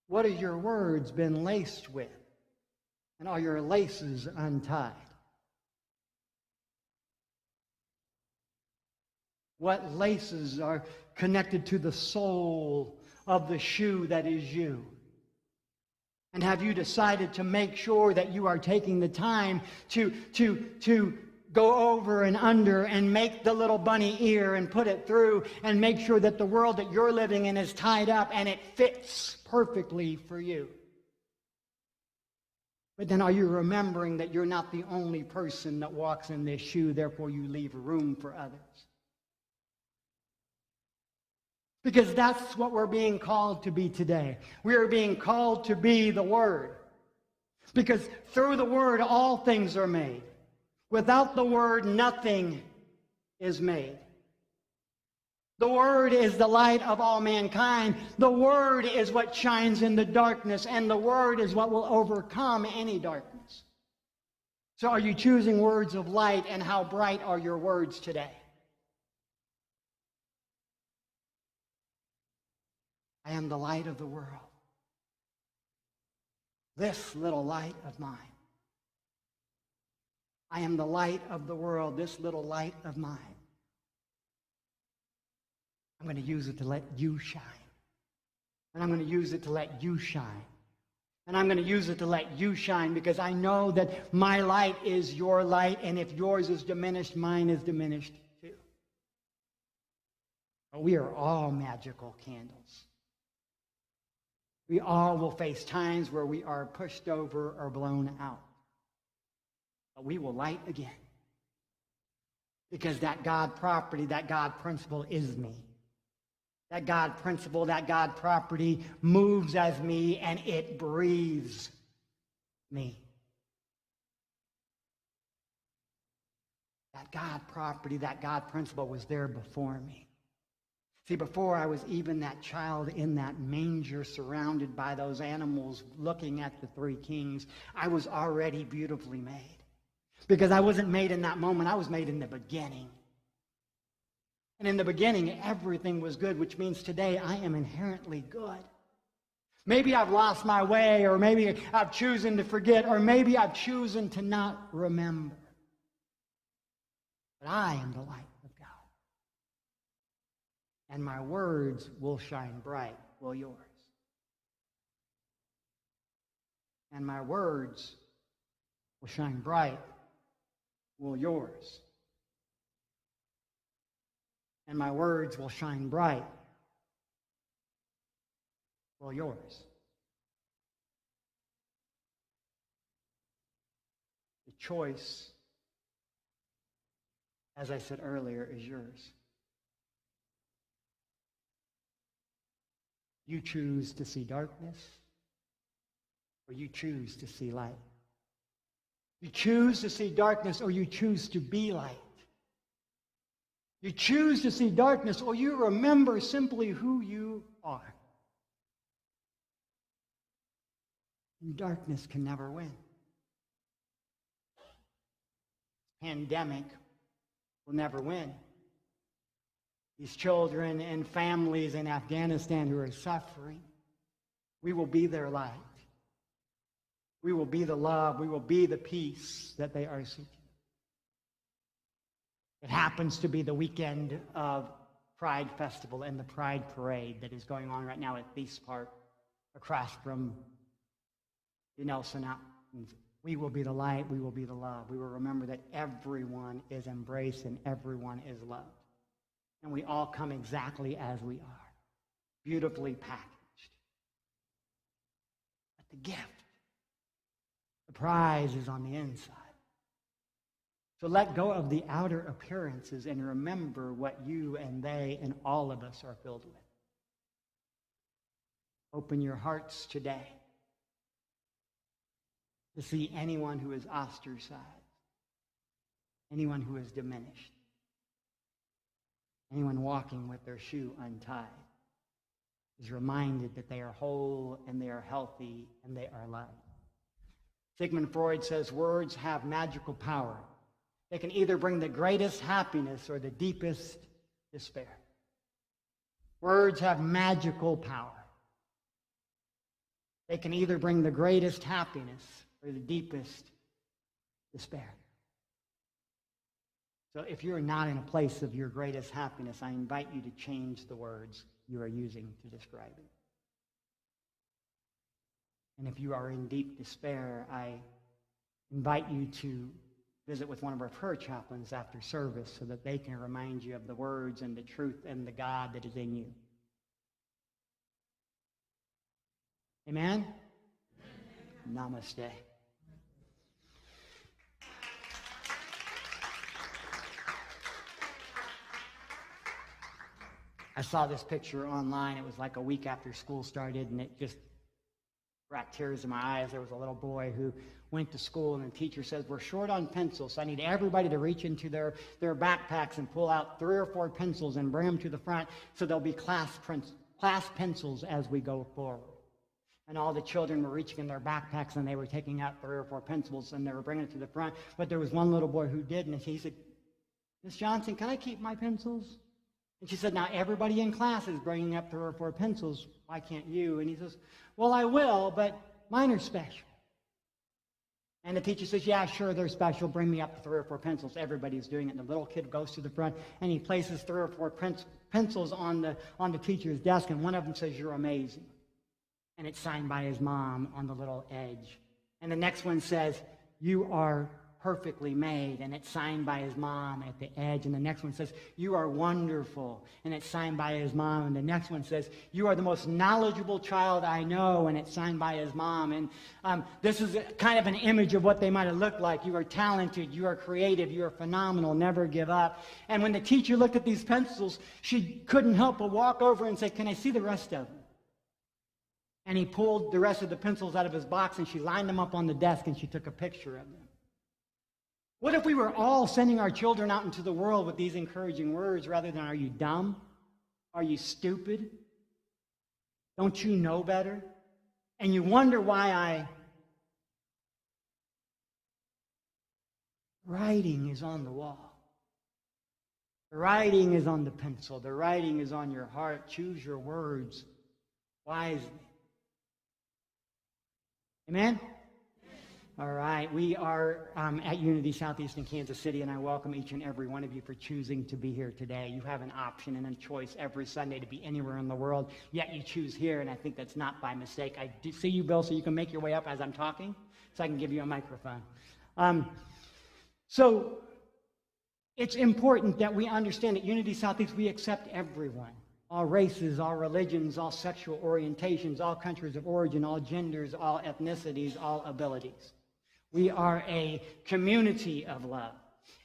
What have your words been laced with? And are your laces untied? What laces are connected to the sole of the shoe that is you? And have you decided to make sure that you are taking the time to go over and under and make the little bunny ear and put it through and make sure that the world that you're living in is tied up and it fits perfectly for you? But then are you remembering that you're not the only person that walks in this shoe, therefore you leave room for others? Because that's what we're being called to be today. We are being called to be the Word. Because through the Word, all things are made. Without the Word, nothing is made. The Word is the light of all mankind. The Word is what shines in the darkness, and the Word is what will overcome any darkness. So are you choosing words of light, and how bright are your words today? I am the light of the world. This little light of mine. I am the light of the world, this little light of mine. I'm going to use it to let you shine. And I'm going to use it to let you shine. And I'm going to use it to let you shine because I know that my light is your light, and if yours is diminished, mine is diminished too. But we are all magical candles. We all will face times where we are pushed over or blown out. But we will light again. Because that God property, that God principle is me. That God principle, that God property moves as me, and it breathes me. That God property, that God principle was there before me. See, before I was even that child in that manger surrounded by those animals looking at the three kings, I was already beautifully made. Because I wasn't made in that moment, I was made in the beginning. And in the beginning, everything was good, which means today I am inherently good. Maybe I've lost my way, or maybe I've chosen to forget, or maybe I've chosen to not remember. But I am the light of God. And my words will shine bright, will yours. And my words will shine bright, will yours. And my words will shine bright, will yours. The choice, as I said earlier, is yours. You choose to see darkness, or you choose to see light. You choose to see darkness, or you choose to be light. You choose to see darkness, or you remember simply who you are. And darkness can never win. Pandemic will never win. These children and families in Afghanistan who are suffering, we will be their light. We will be the love. We will be the peace that they are seeking. It happens to be the weekend of Pride Festival and the Pride Parade that is going on right now at Beast Park across from the Nelson Mountains. We will be the light. We will be the love. We will remember that everyone is embraced and everyone is loved. And we all come exactly as we are, beautifully packaged. But the gift, the prize is on the inside. So let go of the outer appearances and remember what you and they and all of us are filled with. Open your hearts today to see anyone who is ostracized, anyone who is diminished, anyone walking with their shoe untied is reminded that they are whole and they are healthy and they are loved. Sigmund Freud says words have magical power. They can either bring the greatest happiness or the deepest despair. Words have magical power. They can either bring the greatest happiness or the deepest despair. So if you're not in a place of your greatest happiness, I invite you to change the words you are using to describe it. And if you are in deep despair, I invite you to visit with one of our prayer chaplains after service so that they can remind you of the words and the truth and the God that is in you. Amen? Namaste. I saw this picture online. It was like a week after school started, and it just brought tears to my eyes. There was a little boy who went to school, and the teacher says, we're short on pencils, so I need everybody to reach into their backpacks and pull out 3 or 4 pencils and bring them to the front so there'll be class pencils as we go forward. And all the children were reaching in their backpacks, and they were taking out 3 or 4 pencils, and they were bringing it to the front. But there was one little boy who didn't, and he said, Miss Johnson, can I keep my pencils? And she said, now everybody in class is bringing up 3 or 4 pencils. Why can't you? And he says, well, I will, but mine are special. And the teacher says, yeah, sure, they're special. Bring me up to 3 or 4 pencils. Everybody's doing it. And the little kid goes to the front, and he places 3 or 4 pencils on the teacher's desk, and one of them says, you're amazing. And it's signed by his mom on the little edge. And the next one says, you are perfectly made, and it's signed by his mom at the edge. And the next one says, you are wonderful, and it's signed by his mom. And the next one says, you are the most knowledgeable child I know, and it's signed by his mom. And this is kind of an image of what they might have looked like. You are talented, you are creative, you are phenomenal, never give up. And when the teacher looked at these pencils, she couldn't help but walk over and say, can I see the rest of them? And he pulled the rest of the pencils out of his box, and she lined them up on the desk, and she took a picture of them. What if we were all sending our children out into the world with these encouraging words rather than, are you dumb? Are you stupid? Don't you know better? And you wonder why writing is on the wall. The writing is on the pencil. The writing is on your heart. Choose your words wisely. Amen? All right. We are at Unity Southeastern Kansas City, and I welcome each and every one of you for choosing to be here today. You have an option and a choice every Sunday to be anywhere in the world, yet you choose here, and I think that's not by mistake. I do see you, Bill, so you can make your way up as I'm talking, so I can give you a microphone. So it's important that we understand at Unity Southeast we accept everyone. All races, all religions, all sexual orientations, all countries of origin, all genders, all ethnicities, all abilities. We are a community of love,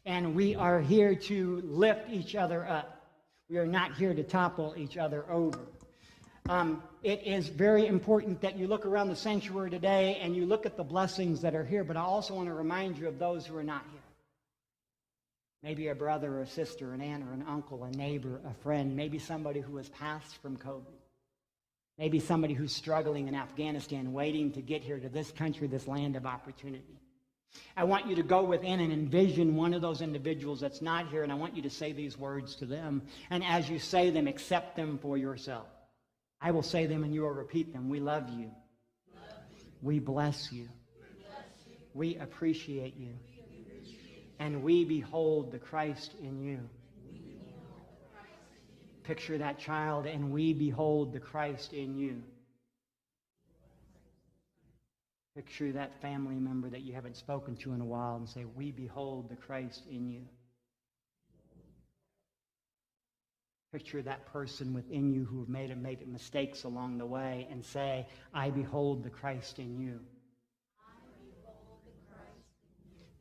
and we are here to lift each other up. We are not here to topple each other over. It is very important that you look around the sanctuary today and you look at the blessings that are here, but I also want to remind you of those who are not here. Maybe a brother or a sister, an aunt or an uncle, a neighbor, a friend, maybe somebody who has passed from COVID. Maybe somebody who's struggling in Afghanistan, waiting to get here to this country, this land of opportunity. I want you to go within and envision one of those individuals that's not here, and I want you to say these words to them. And as you say them, accept them for yourself. I will say them and you will repeat them. We love you. We bless you. We appreciate you. And we behold the Christ in you. Picture that child, and we behold the Christ in you. Picture that family member that you haven't spoken to in a while and say, we behold the Christ in you. Picture that person within you who have made mistakes along the way and say, I behold the Christ in you.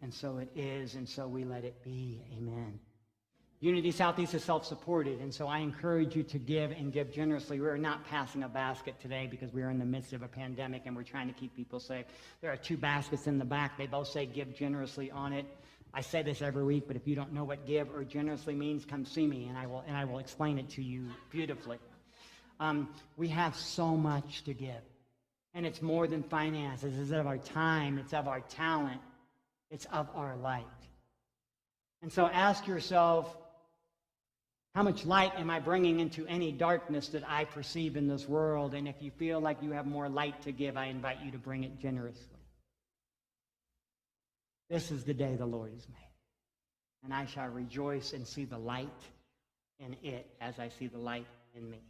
And so it is, and so we let it be. Amen. Unity Southeast is self-supported, and so I encourage you to give and give generously. We're not passing a basket today because we're in the midst of a pandemic and we're trying to keep people safe. There are 2 baskets in the back. They both say give generously on it. I say this every week, but if you don't know what give or generously means, come see me, and I will explain it to you beautifully. We have so much to give, and it's more than finances. It's of our time. It's of our talent. It's of our light. And so ask yourself, how much light am I bringing into any darkness that I perceive in this world? And if you feel like you have more light to give, I invite you to bring it generously. This is the day the Lord has made, and I shall rejoice and see the light in it as I see the light in me.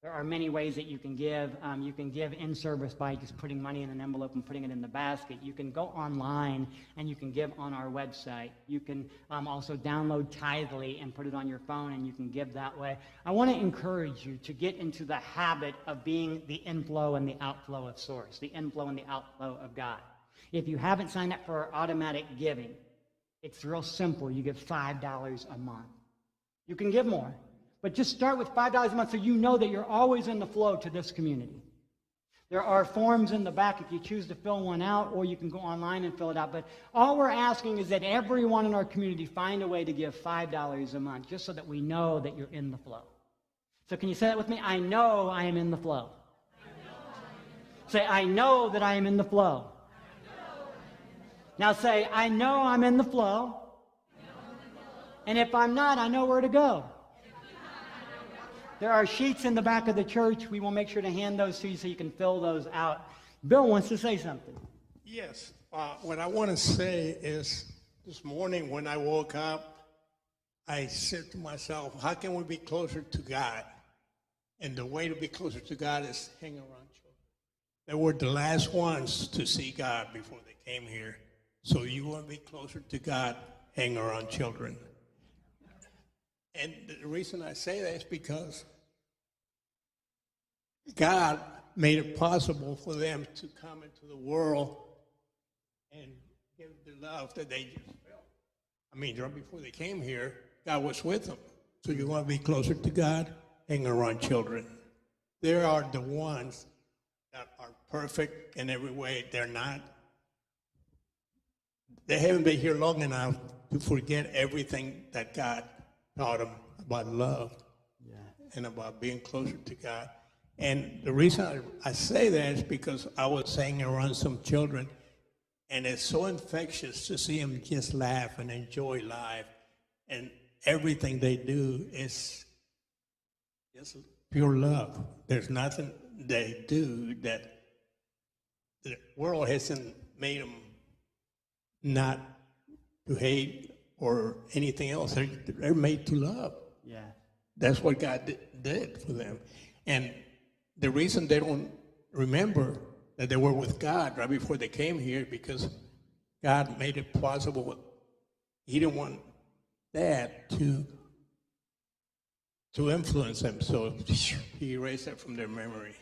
There are many ways that you can give. You can give in service by just putting money in an envelope and putting it in the basket. You can go online and you can give on our website. You can also download Tithely and put it on your phone, and you can give that way. I want to encourage you to get into the habit of being the inflow and the outflow of source, the inflow and the outflow of God. If you haven't signed up for automatic giving, it's real simple. You give $5 a month. You can give more. But just start with $5 a month so you know that you're always in the flow to this community. There are forms in the back if you choose to fill one out, or you can go online and fill it out. But all we're asking is that everyone in our community find a way to give $5 a month, just so that we know that you're in the flow. So can you say that with me? I know I am in the flow. Say, I know that I am in the flow. Now say, I know I'm in the flow. And if I'm not, I know where to go. There are sheets in the back of the church. We will make sure to hand those to you so you can fill those out. Bill wants to say something. Yes. What I want to say is this morning when I woke up, I said to myself, how can we be closer to God? And the way to be closer to God is hang around children. They were the last ones to see God before they came here. So you want to be closer to God, hang around children. And the reason I say that is because God made it possible for them to come into the world and give the love that they just felt. I mean, right before they came here, God was with them. So you want to be closer to God, hang around children. They are the ones that are perfect in every way. They're not. They haven't been here long enough to forget everything that God taught them about love and about being closer to God. And the reason I say that is because I was hanging around some children, and it's so infectious to see them just laugh and enjoy life. And everything they do is just pure love. There's nothing they do that the world hasn't made them not to hate or anything else. They're made to love. Yeah. That's what God did for them. And the reason they don't remember that they were with God right before they came here, because God made it possible. He didn't want that to influence them, so he erased that from their memory.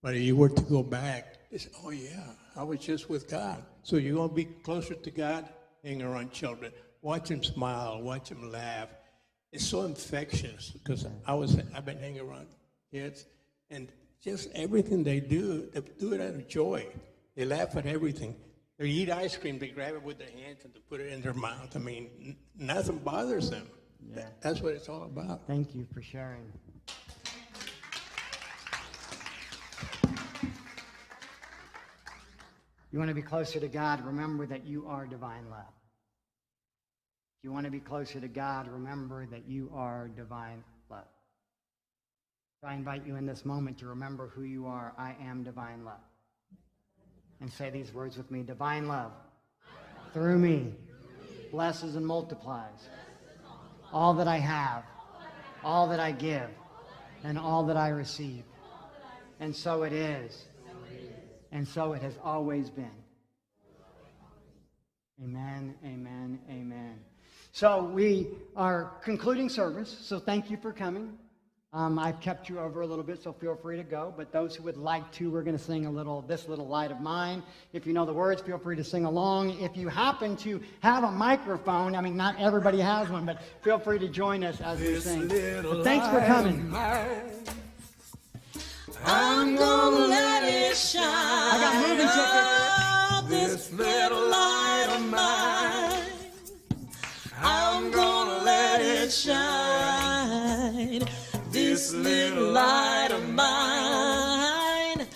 But if you were to go back, it's, oh yeah, I was just with God. So you're going to be closer to God, hang around children. Watch them smile, watch them laugh. It's so infectious, because I've been hanging around kids, and just everything they do it out of joy. They laugh at everything. They eat ice cream, they grab it with their hands and they put it in their mouth. I mean, nothing bothers them. Yeah. That's what it's all about. Thank you for sharing. You want to be closer to God, remember that you are divine love. If you want to be closer to God, remember that you are divine love. So I invite you in this moment to remember who you are. I am divine love. And say these words with me. Divine love, through me, blesses and multiplies all that I have, all that I give, and all that I receive. And so it is. And so it has always been. Amen, amen, amen. So we are concluding service, so thank you for coming. I've kept you over a little bit, so feel free to go. But those who would like to, we're going to sing This Little Light of Mine. If you know the words, feel free to sing along. If you happen to have a microphone, I mean, not everybody has one, but feel free to join us as we sing. But thanks for coming. I'm gonna let it shine. I got moving tickets. This little light of mine. I'm gonna let it shine. This little light of mine.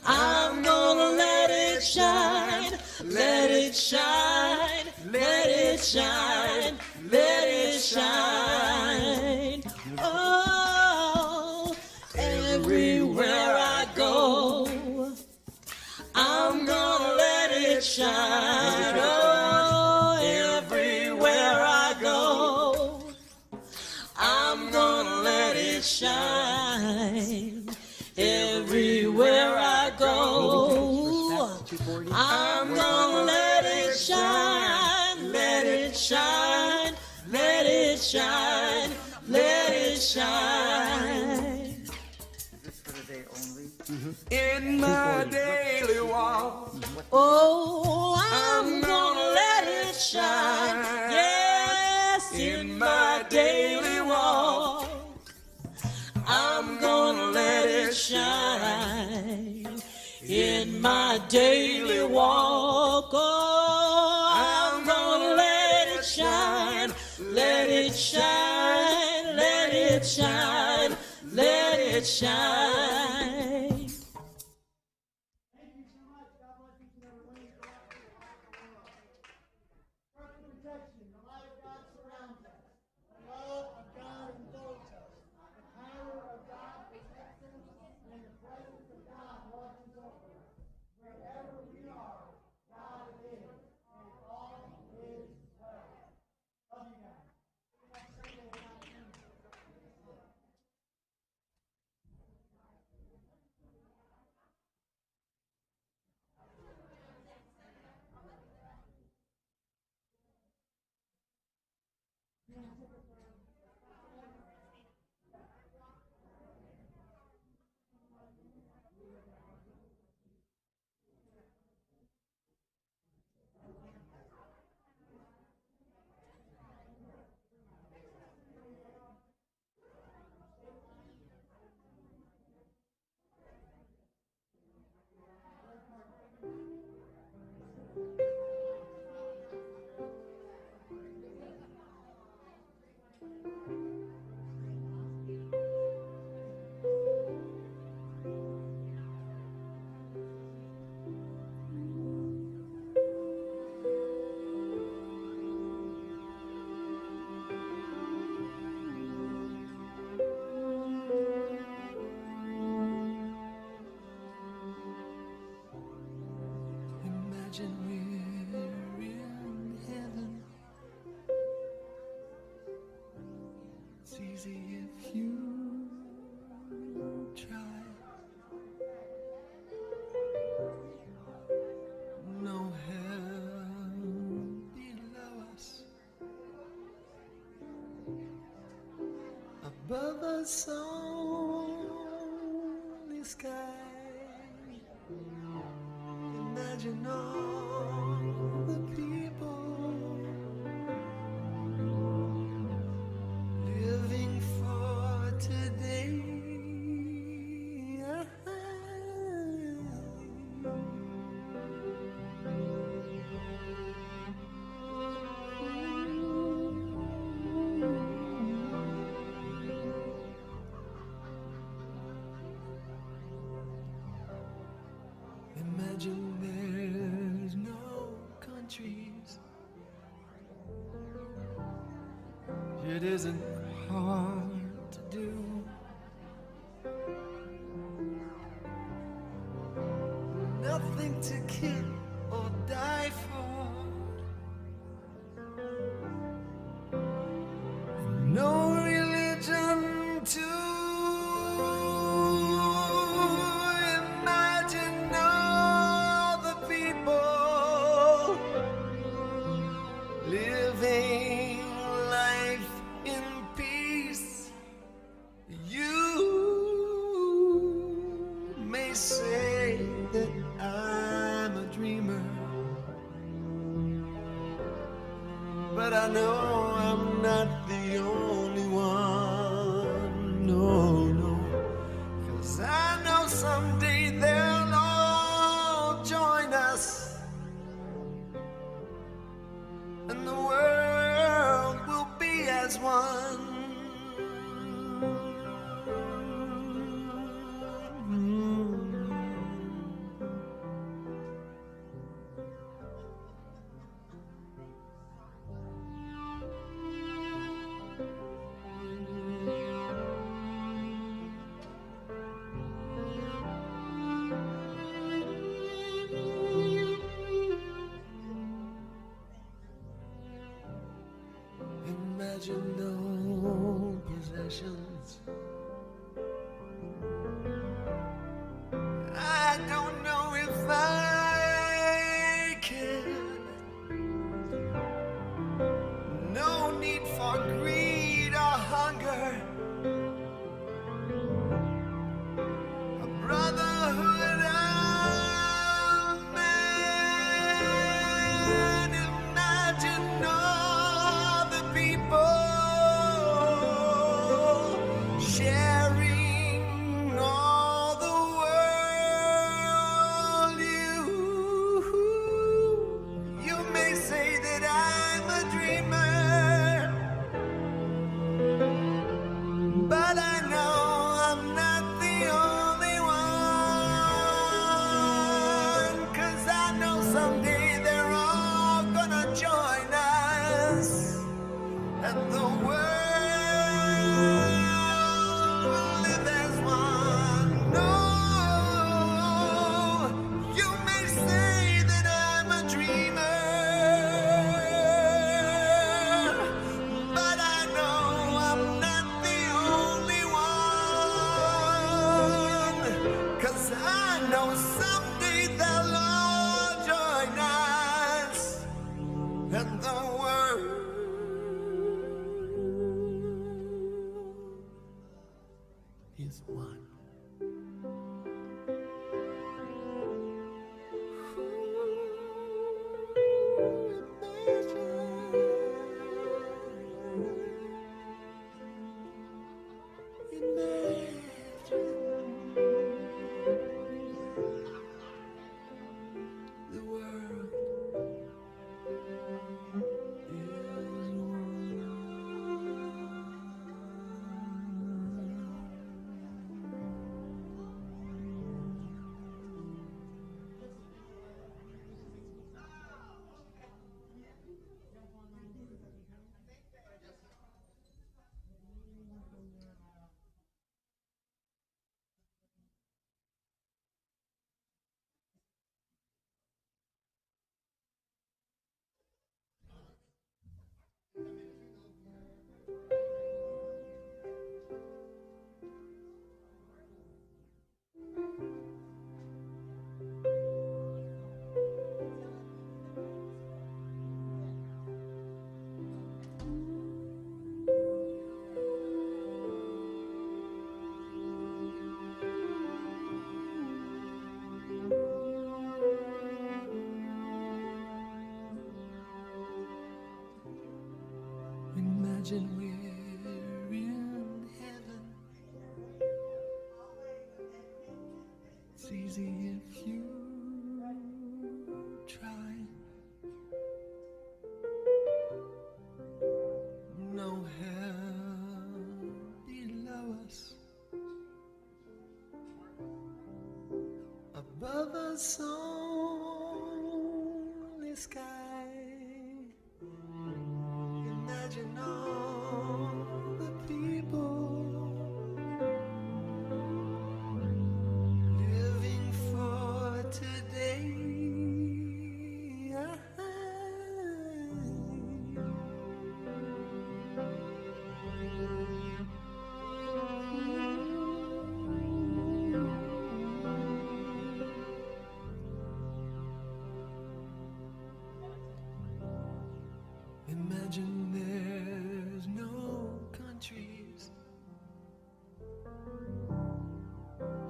I'm gonna let it shine. Let it shine. Let it shine. Let it shine. Oh, everywhere I go, I'm gonna let it shine. Oh, everywhere I go, I'm gonna let it shine. Everywhere I go, I'm gonna let it shine. Let it shine. Let it shine. Let it shine. In my daily walk, oh, I'm gonna let it shine. Yes, in my daily walk, I'm gonna let it shine. In my daily walk, oh, I'm gonna let it shine. Let it shine. Let it shine. Let it shine. Thank you so much. God bless each and every one of you. Perfect protection. The light of God surrounds us. The love of God enfolds us. The power of God protects us. And the presence of God watches over us. Wherever we are, God is. And all is well. Love you guys. See you next Sunday. easy if you try. No hell below us, above us only sky. Imagine all the people living for today. Imagine there's no countries. It isn't hard to do. Nothing to kill or die for. No religion to imagine all the people living life in peace. You may say that I'm a dreamer, but I know I'm not the only one. No, no, 'cause I know someday they'll all join us, and the world will be as one. Imagine no possessions. I don't know if I can. No need for greed or hunger. A brotherhood of man. Imagine all the people sharing all the world. You may say that I'm a dreamer, but I know I'm not the only one. 'Cause I know someday they're all gonna join us, and the world will live as one. No, you may say that I'm a dreamer, but I know I'm not the only one. 'Cause I know someday they'll all join us, and the world is one. The world Imagine we're in heaven. It's easy if you try. No hell below us. Above us only sky. Imagine all the people living for today. Imagine there's no countries.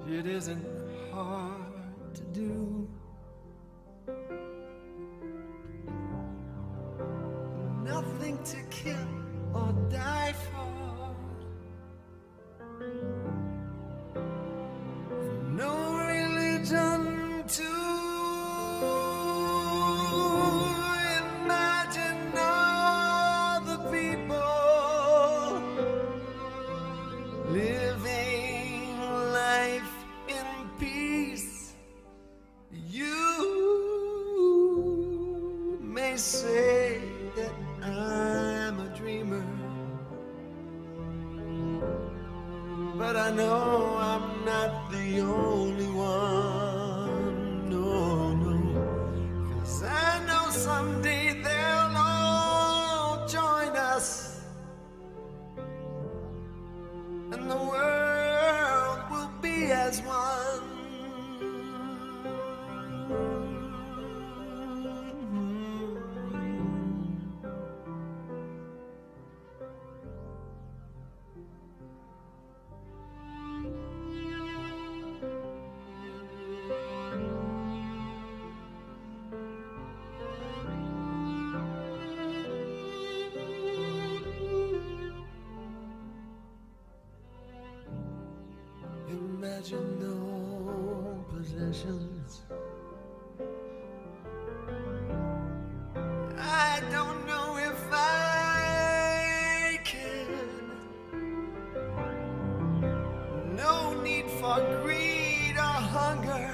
It isn't hard to do. Nothing to kill or die for. No religion to imagine all the people living life in peace. You may say that I'm a dreamer, but I know I'm not the only one. No, no. 'Cause I know someday they'll all join us, and the world will be as one. Imagine no possessions. I don't know if I can. No need for greed or hunger.